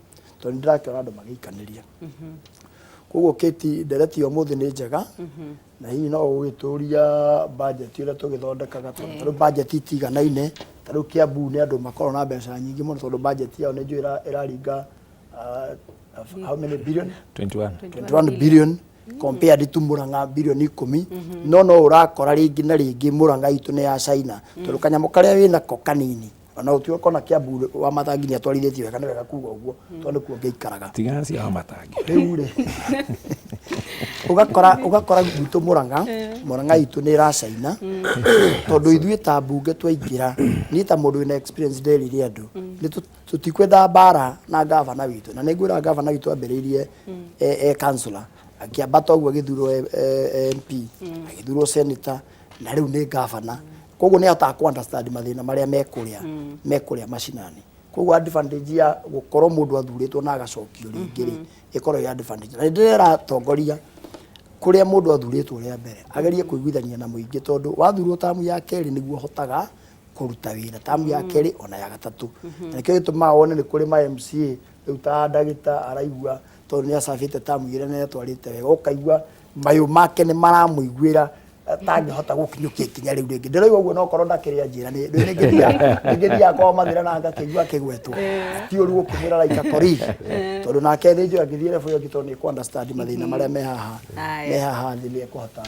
tondu ndirakiona andu magiikaniria koguo kiti ndereti umuthi ni njega na hihi no ugituria budget ira tugithondekaga tondu budget itiganaine taru Kiambu ni andu makorwo na mbeca nyingi muno tondu budget yao ni njui iraringa how many billion 21 billion compared to Murang'a billion 10 no urakora ringi na ringi Murang'a itu ni ya China tondu kanyamu karia wina ko kanini ona utio kona Kiambu wa matangi ni atwarithitie wega ni wega kuga uguo tondu kuo ngeikaraga tigana cia wa matangi riu ri ugakora gitu Murang'a itu ni ra China tondu ithuĩ ta mbunge twaingira ni ta mundu wina experience nderire andu ni tutikwenda bara na gavana witu na ningwira gavana witu ambiriirie councillor akiambata uguo agithurwo MP agithurwo senator na riu ni gavana koguo ni ata ku understand mathina maria mekuria macinani koguo advantage ya gukorwo mundu athuritwo na agacokio ringi ri ikorwo ya advantage na ndirera tongoria kuria mundu athuritwo ria mbere agerie kuiguithania na muingi tondu wathurwo tamu ya keri niguo hotaga kuruta wira tamu ya keri ona ya gatatu na kio gitumaga wone ni kuri ma MCA riu ta ndagita araigua tondu ni acabite tamu ire na twarite wega ukaigua mayu make ni maramuiguira tangihota gukinyukia ikinya riu ringi ndiraigua uguo no korwo ndakiria njira ni ngiria kwa mathira na ngakigua kigwetwo ti uru gukumira raika kori tondu nake thi njo angithiire bwo ngito ni ku understand mathina maria me haha thini ekuhota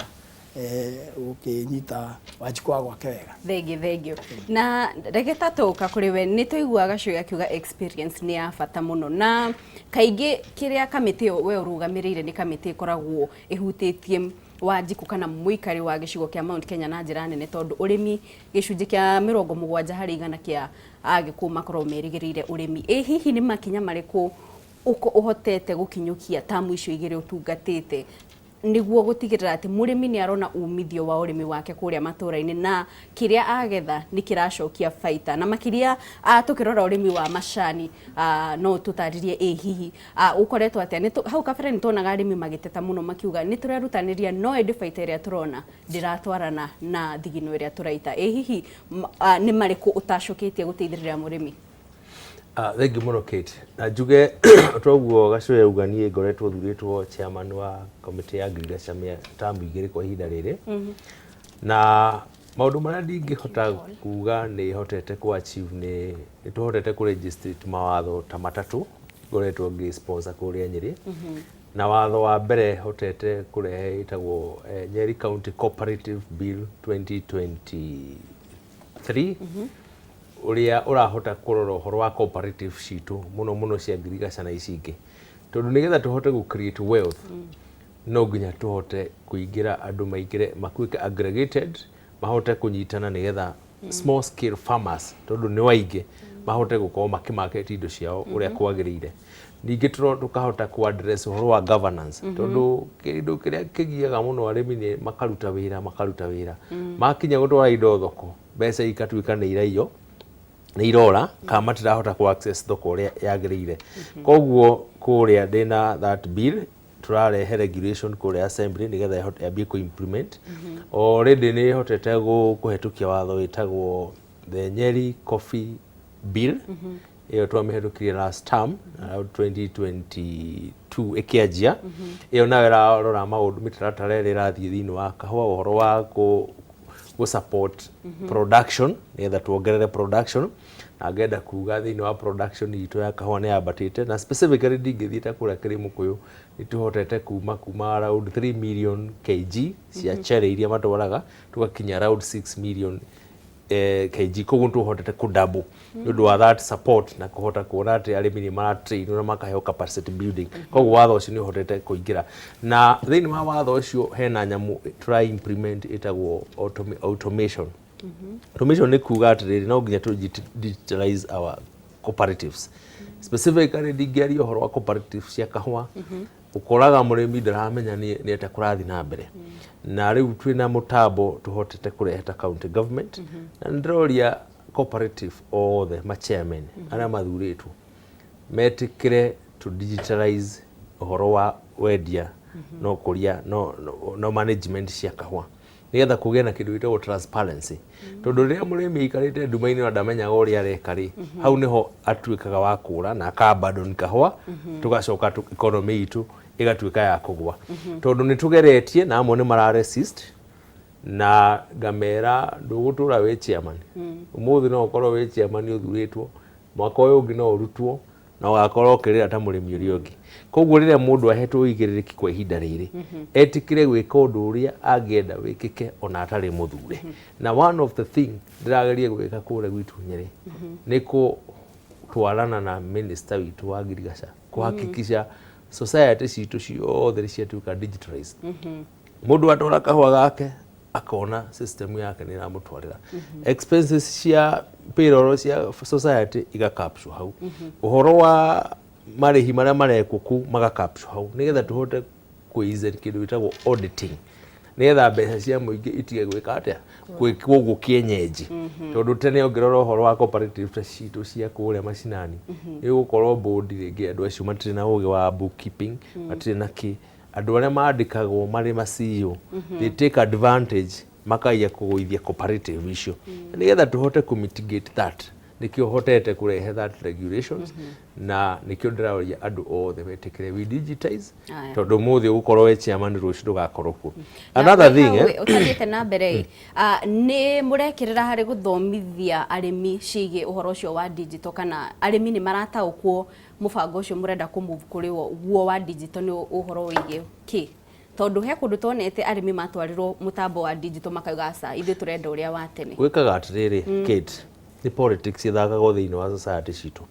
ukinyita wajikwa gwake wega thengio na regeta tuka kuri we ni tuiguaga cio akiuga experience ni ya bata muno na kaingi kiria kamiti we urugamirire ni kamiti ikoragwo ihutitie Wanjiku kana muikari wa gicigo kia Mount Kenya na njira nene tondu urimi gicunji kia 70 hari 100 kia agikuma korwo merigirire urimi hihi ni makinya mariku uko uhotete gukinyukia tamu icio igire utungatite niguo gutigirira ati murimi ni arona umithio wa urimi wake kuria maturaini na kiria agetha ni kiracokia faita na makiria tukirora urimi wa macani no tutaririe hihi ukoretwo atia hau kabere ni tonaga arimi magiteta muno makiuga ni turerutaniria no endi faita iria turona ndiratwarana na thigino iria turaita hihi ni mariku utacoketie guteithirira murimi Thank you muno Kate. Na njuge twaguo gaco ya uganie ngoretwo thuritwo chairman wa committee ya agriculture mia tambu igiri kwa ihinda riri. Na maundu maria ndingihota kuga ni hotete ku achieve ni tuhotete ku register mawatho ta matatu ngoretwo ngi sponsor kuria Nyeri. Na watho wa mbere hotete kurehe itagwo Nyeri County Cooperative Bill 2023. Uria urahota kurora horo wa cooperative citu muno cia ngirigaca na icingi tondu nigetha tuhote gu create wealth no nginya tuhote kuingira andu maingire makuike aggregated mahote kunyitana nigetha small scale farmers tondu ni waingi mahote gukorwo makimarket indo ciao uria kwagirire ningi tukahota ku address horo wa governance tondu kindu kiria kigiaga muno arimi ni makaruta wira makinya gutwara indo thoko mbeca ikatuika ni iraio ni irora kama matirahota ku access thoko uria yagirire koguo kuria ndina that bill turarehe regulation kuria assembly nigetha ihote ambie ku implement already ni hotete kuhetukia watho witagwo the Nyeri Coffee Bill iyo twamihetukirie last term 2022 ikianjia iyo nayo rora maundu mitaratara ira irathie thini wa kahua uhoro wa ku support production nigetha tuongerere production na ngenda kuga thini wa production itu ya kahua ni yabatite na specifically ndingithiite kuria kirimu kuyu nituhotete kuma around 3 million kg cia cherry iria matwaraga tugakinya around 6 million kg koguo tuhotete ku double ndu wa that support na kuhota kuona ati arimi ni mara train na makaheo capacity building koguo watho ucio ni hotete kuingira na thini wa watho ucio hena nyamu try implement itagwo automation automation ni kuga ati no nginya tu digitalize our cooperatives specifically digari horo wa cooperatives cia kahua ukoraga murimi ndaramenya ni ata kurathi na mbere na riu twina mutambo tuhotete kurehe ta county government na ndroria cooperative othe ma chairman aria mathuritwo metikire to digitalize uhoro wa wendia no kuria no management cia kahua nigetha kugia na kindu gitagwo transparency tondu riria murimi ikarite ndumaini na ndamenya uria areka ri hau niho atuikaga wa kura na akabandon kahua tugacoka economy itu igatuika ya kugwa tondu ni tugeretie na amwe ni mara resist na gamera ndugutura we chairman umuthi no ukorwo we chairman uthuritwo mwaka uyu ungi no urutwo na ugakorwo kirira ta murimi uria ungi koguo riria mundu ahetwo igiririki kwa ihinda riri etikire gwika undu uria angienda wikike ona atari muthure na one of the thing ndirageria gwika kure gwitu Nyeri ni ku twarana na minister witu wa agriculture kuhakikisha society citu ciothe ciatuika digitalized mundu atora kahua gake akona system yake ni ramutwarira expenses cia payroll cia society iga capture hau uhoro wa marihi maria marekuku maga capture hau nigetha tuhote kuizen kindu itagwo auditing nigetha mbeca cia muingi itige gwika atia gwikwo kienyeji tondu tene ongirora uhoro wa cooperative citu cia kuria macinani ni gukorwo board ringi andu acio matire na ugi wa bookkeeping matire na ki andu aria maandikagwo mari ma CEO they take advantage makaiya kugoithia cooperative icio nigetha tuhote ku mitigate that nikio hotete kurehe that regulations na nikio ndiraoria andu othe wetikire we digitize tondu muthi ugukorwo we chairman rucio ndugakorwo ku another thing utagite na mbere ni murekirira hari guthomithia arimi ciige uhoro ucio wa digital kana arimi ni marataukwo mubango ucio murenda kumove kuri wo wa digital ni uhoro wige ki tondu he kundu tonete arimi matwarirwo mutambo wa digital makauga sa ithe turenda uria wa tene gwikaga atiriri Kate ni politics ithagagwo thiini wa society citu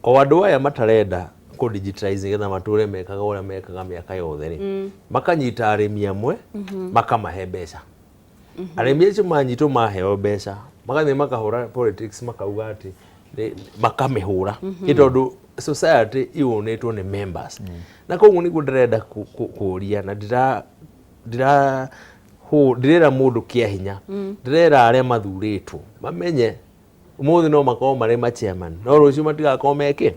o andu aya matarenda ku digitize getha mature mekaga uria mekaga miaka yothe ri makanyita arimi amwe makamahe mbeca arimi acio manyitwo maheo mbeca magathie makahura politics makauga ati makamihura itondu society iunetwo ni members na koguo niguo ndirenda kuria na ndirera mundu kia hinya ndirera aria mathuritwo mamenye umuthi no makorwo mari ma chairman no rucio matigakorwo meke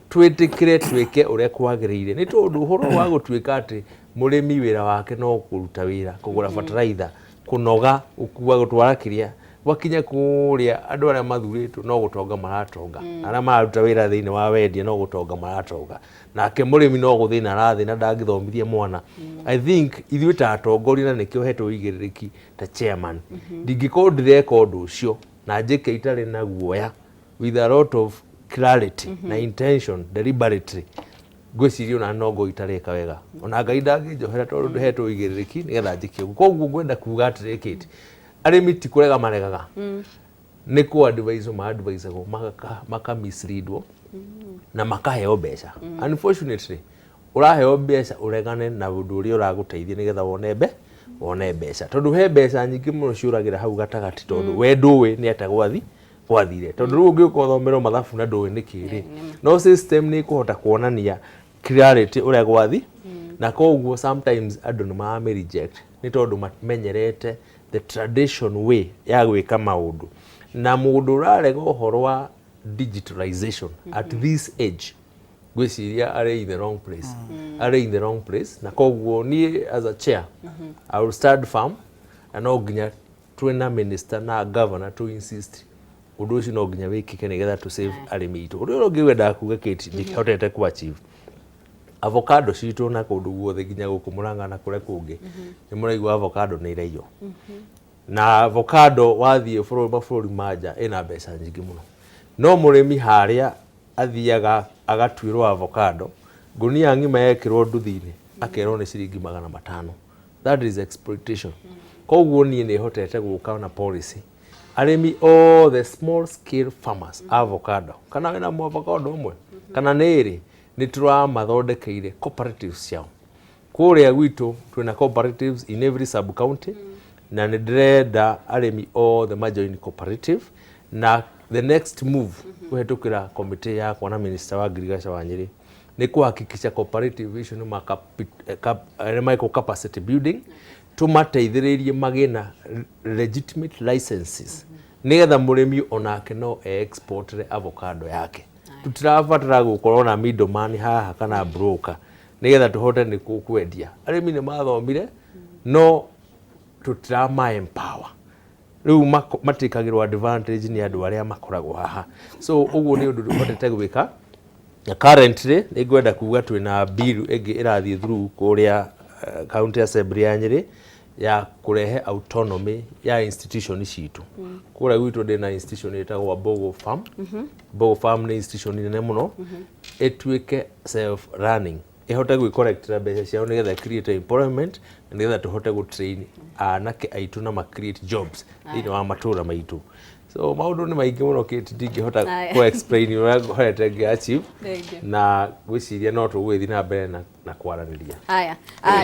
twitikire twike uria kwagiriire ni tondu uhoro wa gutwika ati murimi wira wake no kuruta wira kugura fertilizer kunoga ukua gutwara kiria wakinya kuria andu aria mathuritwo no gutonga maratonga aria mararuta wira thiini wa wendia no gutonga maratonga nake murimi no guthina arathina ndangithomithia mwana I think ithuĩ ta atongoria na nikio hetwo igĩrĩrĩki ta chairman ndingĩkorwo ndireka ũndũ ũcio na njĩke itarĩ na guoya with a lot of clarity na intention deliberately gwĩciria ona no itareka wega ona Ngai ndangĩnjohera tondũ ndihetwo igĩrĩrĩki nigetha njĩke ũguo koguo ngwenda kuuga atĩrĩ arimi ti kurega maregaga ni ku advise ma advise go maka misleadwo na makaheo mbeca unfortunately uraheo mbeca uregane na undu uri uraguteithia nigetha wone mbeca tondu he mbeca nyingi muno ciuragira hau gatagati tondu we nduwi ni ata gwathire tondu riu ungiukothomera mathabu na nduwi nikiri no system ni kuhota kuonania clarity uria gwathi na koguo sometimes andu ni ma reject ni tondu mamenyerete the tradition way ya gwika maundu na mundu urarega uhoro wa digitalization at this age gwiciria are in the wrong place are in the wrong place na koguo ni as a chair I will start firm and no ginya twina minister na governor to insist undu ucio no ginya wikike nigetha to save arimi itu undu ungi wenda kuga Kate ndihotete ku achieve avocado citu na kundu guothe ginya guku Murang'a na kure kungi ni muraigua avocado ni iraio na avocado wathie bũrũri manja ina mbeca nyingi muno no murimi haria athiaga agatwirwo avocado gunia ngima yekirwo nduthi-ini akerwo ni ciringi 500 that is exploitation koguo nie ni hotete guka na policy arimi all the small scale farmers avocado kana wena avocado umwe kana niri ni turamathondekeire cooperatives ciao kuria gwitu twina cooperatives in every sub county na ndirenda arimi all the majoin cooperative na the next move kuhetukira committee yakwa na minister wa agriculture wa Nyeri ni kuhakikisha cooperative icio ni micro capacity building tumateithĩrĩrie magina legitimate licenses nigetha murimi onake no export avocado yake tutirabatara gukorwo na middleman haha kana broker nigetha tuhote ni kwendia arimi ni mathomire no tutirama empower riu matikagirwo advantage ni andu aria makoragwo haha so uguo ni undu hotete gwika currently ni gwenda kuga twina bill igi irathie through kuria county assembly ya Nyeri ya kurehe autonomy ya institution citu kuria gwitu ndina institution itagwo Bogo Farm Bogo Farm ni institution nene muno etwike self running ihote gwi correct na mbeca ciao nigetha create employment nigetha tuhote gu train anake aitu na ma create jobs thini wa matura maitu so maundu ni maingi muno Kate ndingihota ku explain uria horete ngiachieve na gwiciria no tugwithi na mbere na kwaraniria aya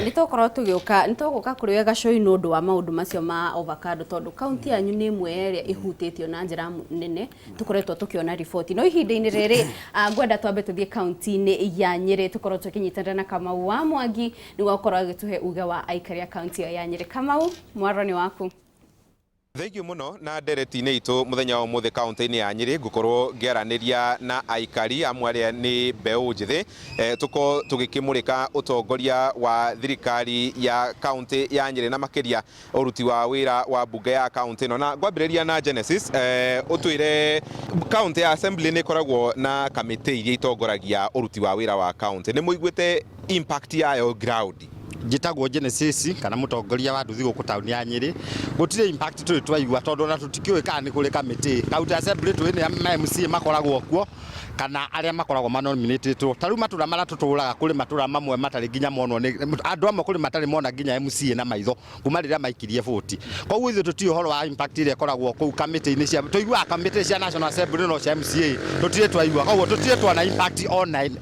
nitokorwo tuguka kuri wega show no ndu wa maundu macio ma avocado tondu county yanyu ni imwe area ihutitio na njira nene tukoretwo tukiona report no ihinda-ini riri ngwenda twambe tuthie county-ini ya Nyeri tukorwo tukinyitana na Kamau wa Mwangi ni gwakorwo agituhe uga wa aikari ya county ya Nyeri Kamau mwaroni waku Thengiũ mũno na ndereti-inĩ itũ mũthenya wa ũmũthĩ kaunti-inĩ ya Nyĩrĩ ngũkorwo ngĩaranĩria na aikari amwe arĩa nĩ mbeũ njĩthĩ tuko tũgĩkĩmũrĩka ũtongoria wa thirikari ya kaunti ya Nyĩrĩ na makĩria ũruti wa wĩra wa mbunge ya kaunti ĩno. Na ngwambĩrĩria na Genesis ũtwĩre kaunti ya Assembly nĩ ĩkoragwo na kamĩtĩ iria itongoragia ũruti wa wĩra wa kaunti. Nĩ mũiguĩte impact yayo ground? Njĩtagwo Genesis kana mũtongoria wa nduthi gũkũ taũni ya Nyĩrĩ. Gũtirĩ impact tũrĩ twaigua tondũ ona tũtikĩũĩ kana nĩ kũrĩ kamĩtĩ. County Assembly tũrĩ nĩ MC makoragwo kuo kana arĩa makoragwo manominatĩtwo. Ta rĩu matũra marĩa tũtũũraga kũrĩ matũra mamwe matarĩ nginya monwo nĩ andũ amwe kũrĩ matarĩ mona nginya MCA na maitho kuma rĩrĩa maikirie voti. Koguo ithuĩ tũtirĩ ũhoro wa impact ĩrĩa ĩkoragwo kũu kamĩtĩ-inĩ cia tũiguaga kamĩtĩ cia National Assembly no cia MCA tũtirĩ twaigua. Koguo tũtirĩ tuona impact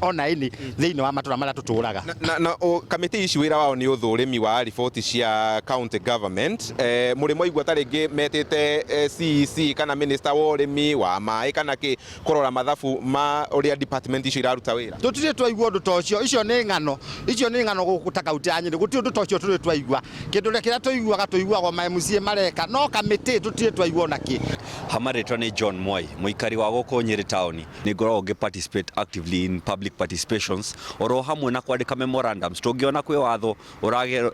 ona ini thĩinĩ wa matũra marĩa tũtũũraga. Na kamĩtĩ ici wĩra wao nĩ ũthũrĩmi wa riboti cia county government. Mũrĩ mwaigua ta rĩngĩ metĩte CEC kana minister wa ũrĩmi wa maĩ kana kĩ kũrora mathabu ma ũrĩa department icio iraruta wĩra? Tũtirĩ twaigua ũndũ ta ũcio. Icio nĩ ng'ano gũkũ ta kaunti ya Nyĩrĩ. Gũtirĩ ũndũ ta ũcio tũrĩ twaigua. Kĩndũ kĩrĩa tũiguaga ma MCA mareka no kamĩtĩ tũtirĩ twaigua ona kĩ. Hamarĩtwa nĩ John Mwai, mũikari wa gũkũ Nyĩrĩ taũni. Nĩ ngoragwo participate actively in public participations oro hamwe na kwandĩka memorandums. Tũngĩona kwĩ watho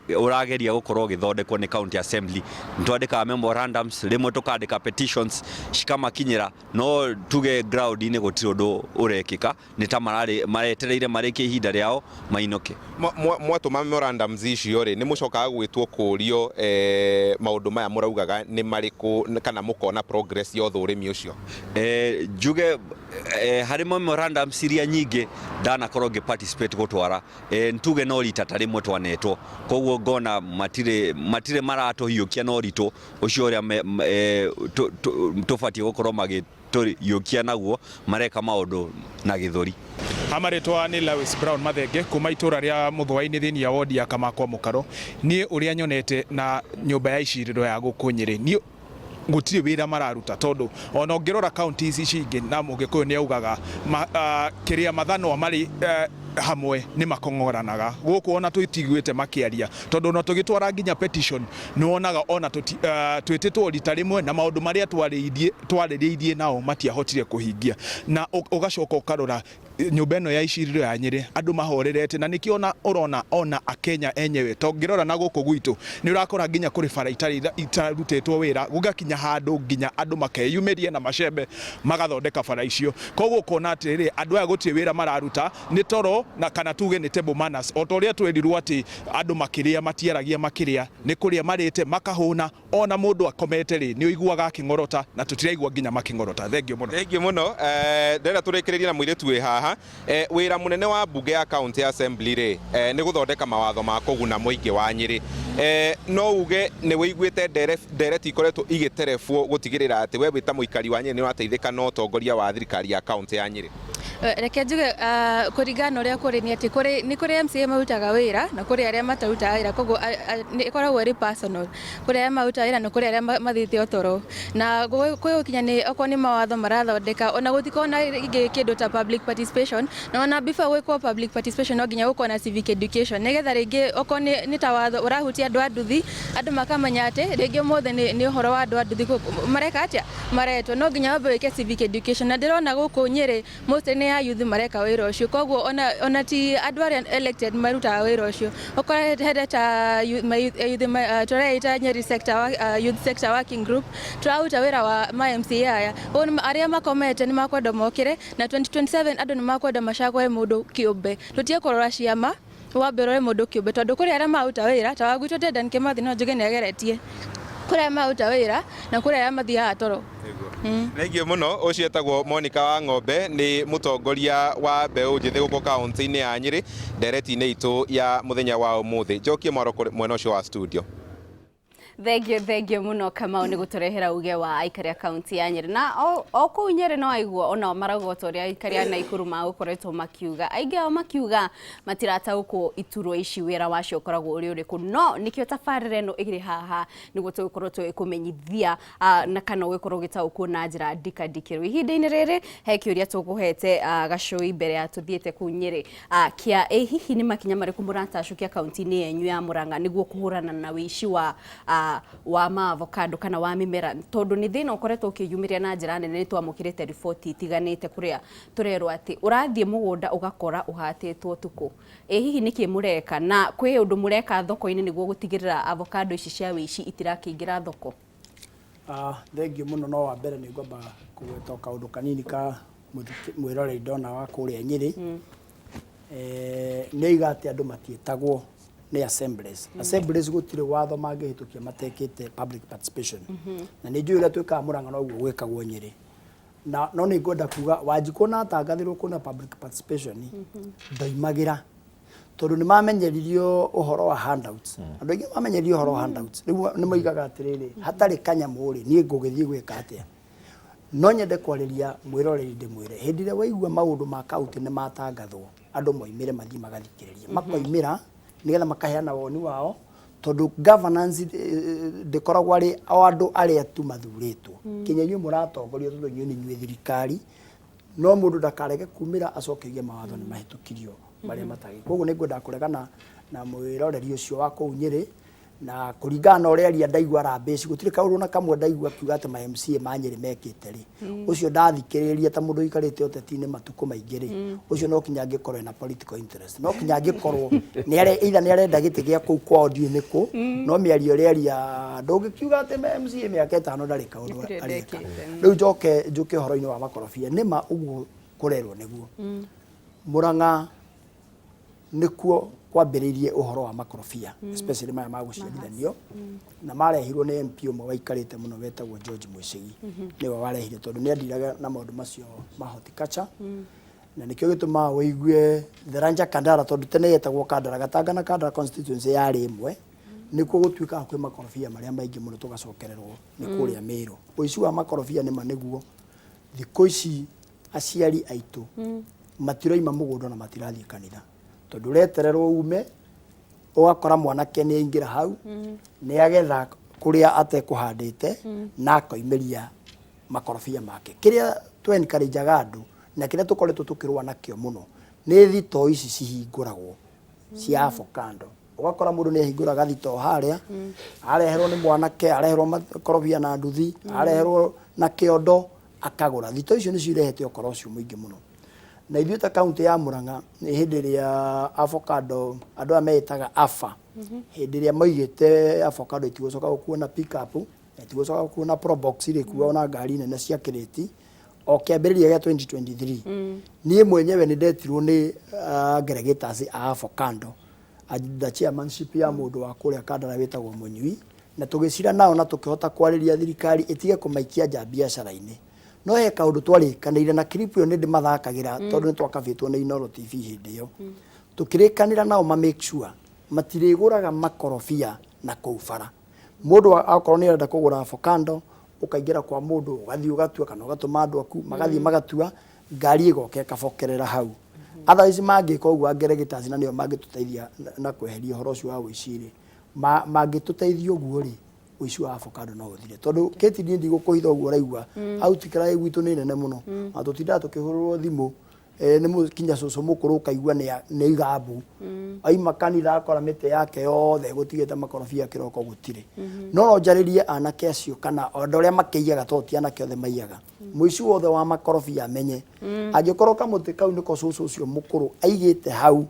ũrageria gũkorwo ũgĩthondekwo nĩ County Assembly, twandĩkaga memorandums, rĩmwe tũkandĩka petitions cikamakinyĩra, no tuge ground-inĩ gũtirĩ ũndũ ũrekĩka, nĩ ta maretereire marĩkie ihinda rĩao mainũke. Mwatũma memorandums icio rĩ, nĩ mũcokaga gwĩtwo kũũrio maũndũ maya mũraugaga nĩ marĩkũ kana mũkona progress ya ũthũrĩmi ũcio? Njuge harĩ memorandums iria nyingĩ ndanakorwo participate gũtwara, ntuge no rita ta rĩmwe twanetwo, koguo ngona matirĩ maratũhiũkia no ritũ ũcio ũrĩa tũbatiĩ gũkorwo magĩtũhiũkia naguo, mareka maũndũ na gĩthũri. Hamarĩtwa nĩ Lewis Brown Mathenge kuma itũra rĩa Mũthũa-inĩ thĩinĩ ya wodi ya Kamakwa Mũkaro. Niĩ ũrĩa nyonete na nyũmba ya icirĩro ya gũkũ Nyĩrĩ, niĩ gũtirĩ wĩra mararuta tondũ ona ũngĩrora counties ici ingĩ na Mũgĩkũyũ nĩ augaga kĩrĩa mathanwa marĩ hamwe nĩ makong'oranaga. Gũkũ ona twĩtiguĩte makĩaria tondũ ona tũgĩtwara nginya petition nĩ wonaga ona twĩtĩtwo rita rĩmwe na maũndũ marĩa twarĩrĩirie nao matiahotire kũhingia. Na ũgacoka ũkarora nyũmba ĩno ya icirĩro ya Nyĩrĩ andũ mahorerete, na nĩkĩo ũrona ona Akenya enyewe tongĩrora na gũkũ gwitũ nĩ ũrakora nginya kũrĩ bara itarutĩtwo wĩra, gũgakinya handũ nginya andũ makeyumĩria na macembe magathondeka bara icio. Koguo ũkona atĩrĩrĩ andũ aya gũtirĩ wĩra mararuta, nĩ toro na kana tuge nĩ table manners. O ta ũrĩa twerirwo atĩ andũ makĩrĩa matiaragia makĩrĩa, nĩ kũrĩa marĩte makahũna, ona mũndũ akomete rĩ nĩ ũiguaga akĩng'orota na tũtiraigua nginya makĩng'orota. Thengiũ mũno. Thengiũ mũno. Ndĩrenda tũrĩkĩrĩrie na mũirĩtu wĩ haha. Wĩra mũnene wa mbunge ya County Assembly rĩ nĩ gũthondeka mawatho ma kũguna mũingĩ wa Nyĩrĩ. No uge nĩ wĩiguĩte ndereti ikoretwo igĩterebwo gũtigĩrĩra atĩ we wĩ ta mũikari wa Nyĩrĩ nĩ ũrateithĩka na ũtongoria wa thirikari ya kaunti ya Nyĩrĩ? Reke njuge kũringana ũrĩa kũrĩ nĩ atĩ nĩ kũrĩ MCA marutaga wĩra na kũrĩ arĩa matarutaga wĩra, koguo nĩ ĩkoragwo ĩrĩ personal, kũrĩ arĩa marutaga wĩra na kũrĩ arĩa mathiĩte ũtoro. Na gwĩgũkinya nĩ okorwo nĩ mawatho marathondeka, ona gũtikorwo na kĩndũ ta public participation, na ona before gwĩkwo public participation no nginya gũkorwo na civic education, nĩgetha rĩngĩ okorwo nĩ ta watho ũrahutia andũ a nduthi, andũ makamenya atĩ rĩngĩ ũmũthĩ nĩ ũhoro wa andũ a nduthi mareka atĩa maretwo, no nginya wambe wĩke civic education. Na ndĩrona gũkũ Nyĩrĩ most nĩ ya youth mareka wĩra ũcio, koguo ona ti andũ arĩa elected marutaga wĩra ũcio. Okorwo hende ta tũreita Nyeri sector youth sector working group, tũraruta wĩra wa ma MCA aya, arĩa makomete nĩ makwenda mokĩre na 2027 andũ nĩ makwenda macagũre mũndũ kĩũmbe. Tũtige kũrora ciama, wambe ũrore mũndũ kĩũmbe, tondũ kũrĩ arĩa maruta wĩra ta wa gwitũ Dedan Kimathi no njuge nĩ ageretie, kũrĩ arĩa maruta wĩra na kũrĩ arĩa mathiaga toro. Thengiũ mũno. Ũcio etagwo Monica wa Ng'ombe, nĩ mũtongoria wa mbeũ njĩthĩ gũkũ kaunti-inĩ ya Nyĩrĩ ndereti-inĩ itũ ya mũthenya wa ũmũthĩ. Njokie mwaro mwena ũcio wa studio. Thengiũ mũno Kamau nĩ gũtũrehera uge wa aikari a kaunti ya Nyĩrĩ. Na o kũu Nyĩrĩ no aigua ona marauga ta ũrĩa aikari a Naikuru magũkoretwo makiuga, aingĩ ao makiuga matirataũkwo iturwo ici wĩra wacio ũkoragwo ũrĩ ũrĩkũ, no nĩkĩo tabarĩra ĩno ĩrĩ haha nĩguo tũgũkorwo tũgĩkũmenyithia na kana ũgĩkorwo ũgĩtaũkwo na njĩra ndikandikĩrwo. Ihinda-inĩ rĩrĩ he kĩũria tũkũhete gacũi mbere ya tũthiĩte kũu Nyĩrĩ kĩa hihi nĩ makinya marĩkũ mũratacũkia kaunti-inĩ yenyu ya Murang'a nĩguo kũhũrana na wĩici wa wa avocado kana wa mimera tondu ni thina ukoretwo ukiyumiria na njira nene twamukirite riboti itiganite kuria turerwo ati urathie mugunda ugakora uhatitwo tuku hihi niki mureka na kwi undu mureka thoko-ini niguo gutigirira avocado ici cia wici itirakiingira thoko? Thengi muno no wa mbere ni ngomba kugweta kaundu kanini ka mwiroreri ndona wa kuria Nyeri. Nĩ iga atĩ andũ matiĩtagwo nĩ assemblies. Assemblies gũtirĩ watho mangĩhĩtũkia matekĩte public participation. Na nĩ njũĩ ũrĩa twĩkaga Mũrang'a noguo gwĩkagwo Nyeri. No nĩ ngwenda kuga Wanjikũ na atangathirwo kwĩna public participation ndoimagĩra tondũ nĩ mamenyeririo ũhoro wa handouts. Andũ aingĩ mamenyeririo ũhoro wa handouts. Rĩu nĩ moigaga atĩrĩrĩ, hatarĩ kanyamũ rĩ niĩ ngũgĩthiĩ gwĩka atĩa. No nyende kwarĩria mwĩroreri ndĩmwĩre hĩndĩ ĩrĩa waigua maũndũ ma kaunti nĩ matangathwo andũ moimĩre mathiĩ magathikĩrĩria makoimĩra nĩgetha makaheana woni wao tondũ governance ndĩkoragwo arĩ o andũ arĩa tu mathurĩtwo kinya inyuĩ mũratongoria tondũ inyuĩ nĩ inyuĩ thirikari no mũndũ ndakarege kumĩra acokerie mawatho nĩ mahĩtũkirio marĩa matagĩ. Koguo nĩ ngwenda kũregana na mwĩroreri ũcio wa kũu Nyeri na kũringana na ũrĩa aria ndaigua rambĩci gũtirĩ kaũndũ na kamwe ndaigua kiuga atĩ ma MCA ma Nyeri mekĩte rĩ ũcio ndathikĩrĩria ta mũndũ ikarĩte ũteti-inĩ matukũ maingĩ rĩ ũcio no kinya angĩkorwo na political interest no kinya angĩkorwo either nĩ arenda gĩtĩ gĩa kũu kwao ndiũ nĩ kũ no mĩario ũrĩa aria ndũngĩkiuga atĩ ma MCA mĩaka ĩtano ndarĩ kaũndũ areka. Rĩu njũke ũhoro-inĩ wa makorobia nĩma ũguo kũrerwo nĩguo Mũrang'a nĩkuo kwambĩrĩirie ũhoro wa makorobia especially maya ma gũciarithanio na marehirwo nĩ MP ũmwe waikarĩte mũno wetagwo George Mwĩcĩgi nĩwe warehire tondũ nĩ andiraga na maũndũ macio ma horticulture na nĩkĩo gĩtũmaga wĩigue Tharanja Kandara tondũ tene yetagwo Kandara Gatanga na Kandara constituency yarĩ ĩmwe nĩkuo gũtuĩkaga kwĩ makorobia marĩa maingĩ mũno tũgacokererwo nĩ kũrĩa Mĩrũ. Ũici wa makorobia nĩma nĩguo thikũ ici aciari aitũ matiraima mũgũnda na matirathiĩ kanitha tondũ ũretererwo ume ũgakora mwanake nĩ aingĩra hau nĩ agetha kũrĩa atekũhandĩte na akoimĩria makorobia make. Kĩrĩa twencourageaga andũ na kĩrĩa tũkoretwo tũkĩrũa nakĩo mũno nĩ thitoo ici cihingũragwo cia avocado. Ũgakora mũndũ nĩ ahingũraga thitoo harĩa areherwo nĩ mwanake areherwo makorobia na nduthi areherwo na kĩondo akagũra. Thitoo icio nĩ cirehete ũkora ũcio mũingĩ mũno na ithuĩ ta kaunti ya Mũrang'a nĩ hĩndĩ ĩrĩa avocado andũ aya meyĩtaga AFA hĩndĩ ĩrĩa moigĩte avocado itigũcoka gũkuo na pick up itigũcoka gũkuo na probox irĩkuo na ngari nene cia kĩrĩti o kĩambĩrĩria gĩa 2023 niĩ mwenyewe nĩ ndetirwo nĩ aggregators a avocado the chairmanship ya mũndũ wa kũrĩa Kandara wĩtagwo Mũnyui na tũgĩcira nao na tũkĩhota kwarĩria thirikari ĩtige kũmaikia nja biacara-inĩ. No he kaũndũ twarĩkanĩire na clip ĩyo nĩ ndĩmathakagĩra tondũ nĩ twakabĩtwo nĩ Inooro TV hĩndĩ ĩyo tũkĩrĩkanĩra nao make sure matirĩgũraga makorobia na kũu bara. Mũndũ akorwo nĩ arenda kũgũra avocado ũkaingĩra kwa mũndũ ũgathiĩ ũgatua kana ũgatũma andũ aku magathiĩ magatua ngari ĩgoka ĩkabokerera hau. Otherwise mangĩka ũguo aggregators na nĩo mangĩtũteithia na kweheria ũhoro ũcio wa ũici-rĩ mangĩtũteithia ũguo rĩ ũici wa avocado no ũthire tondũ Kate niĩ ndigũkũhitha ũguo ũraigua outcry gwitũ nĩ nene mũno na tũtindaga tũkĩhũrĩrwo thimũ nĩ mũkinya cũcũ mũkũrũ ũkaigua nĩ igambu aima kanitha akora mĩtĩ yake yothe gũtigĩte makorobia kĩroko gũtirĩ. No njarĩrie anake acio kana andũ arĩa makĩiyaga tondũ ti anake othe maiyaga mũici wothe wa makorobia amenye angĩkorwo kamũtĩ kau nĩko cũcũ ũcio mũkũrũ aigĩte hau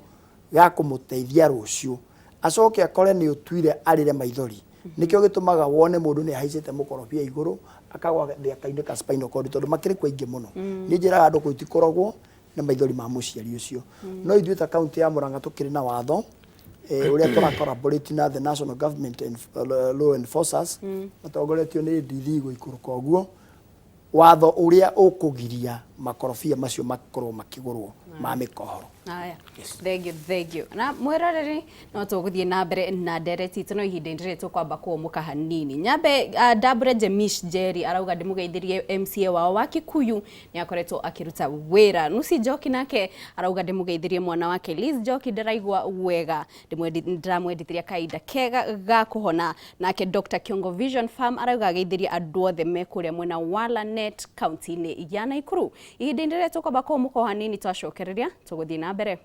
ga kũmũteithia rũciũ acoke akore nĩ ũtuire arĩre maithori. Nĩkĩo gĩtũmaga wone mũndũ nĩ ahaicĩte mũkorobia igũrũ akagwa thĩaka-inĩ ka spinal cord tondũ makĩrĩ kwa ingĩ mũno. Nĩ njĩraga andũ gũtikoragwo na maithori ma mũciari ũcio. No ithuĩ ta kaunti ya Mũrang'a tũkĩrĩ na watho ũrĩa tũra-collaborate na the national government and law enforcers matongoretio nĩ DD gũikũrũka ũguo watho ũrĩa ũkũgiria makorobia macio makorwo makĩgũrwo ma mĩkohoro. Aya, thank you. Na mwĩroreri no tũgũthiĩ na mbere na ndereti itũ no ihinda rĩrĩ tũkwamba kũmũka hanini. Nyambe Dabure Jemish Njeri arauga ndĩmũgeithĩrie MCA wao wa Kikuyu nĩ akoretwo akĩruta wĩra. Lucy Njoki nake arauga ndĩmũgeithĩrie mwana wake Liz Njoki ndĩraigua wega ndĩramwendithĩria kahinda kega ga kũhona. Nake Dr. Kiongo Vision Farm arauga ageithĩrie andũ othe me kũrĩa mwena wa Lanet kaunti-inĩ ya Nakuru. Ihinda rĩrĩ tũkwamba kũmũka hanini twacokereria tũgũthiĩ na mbere.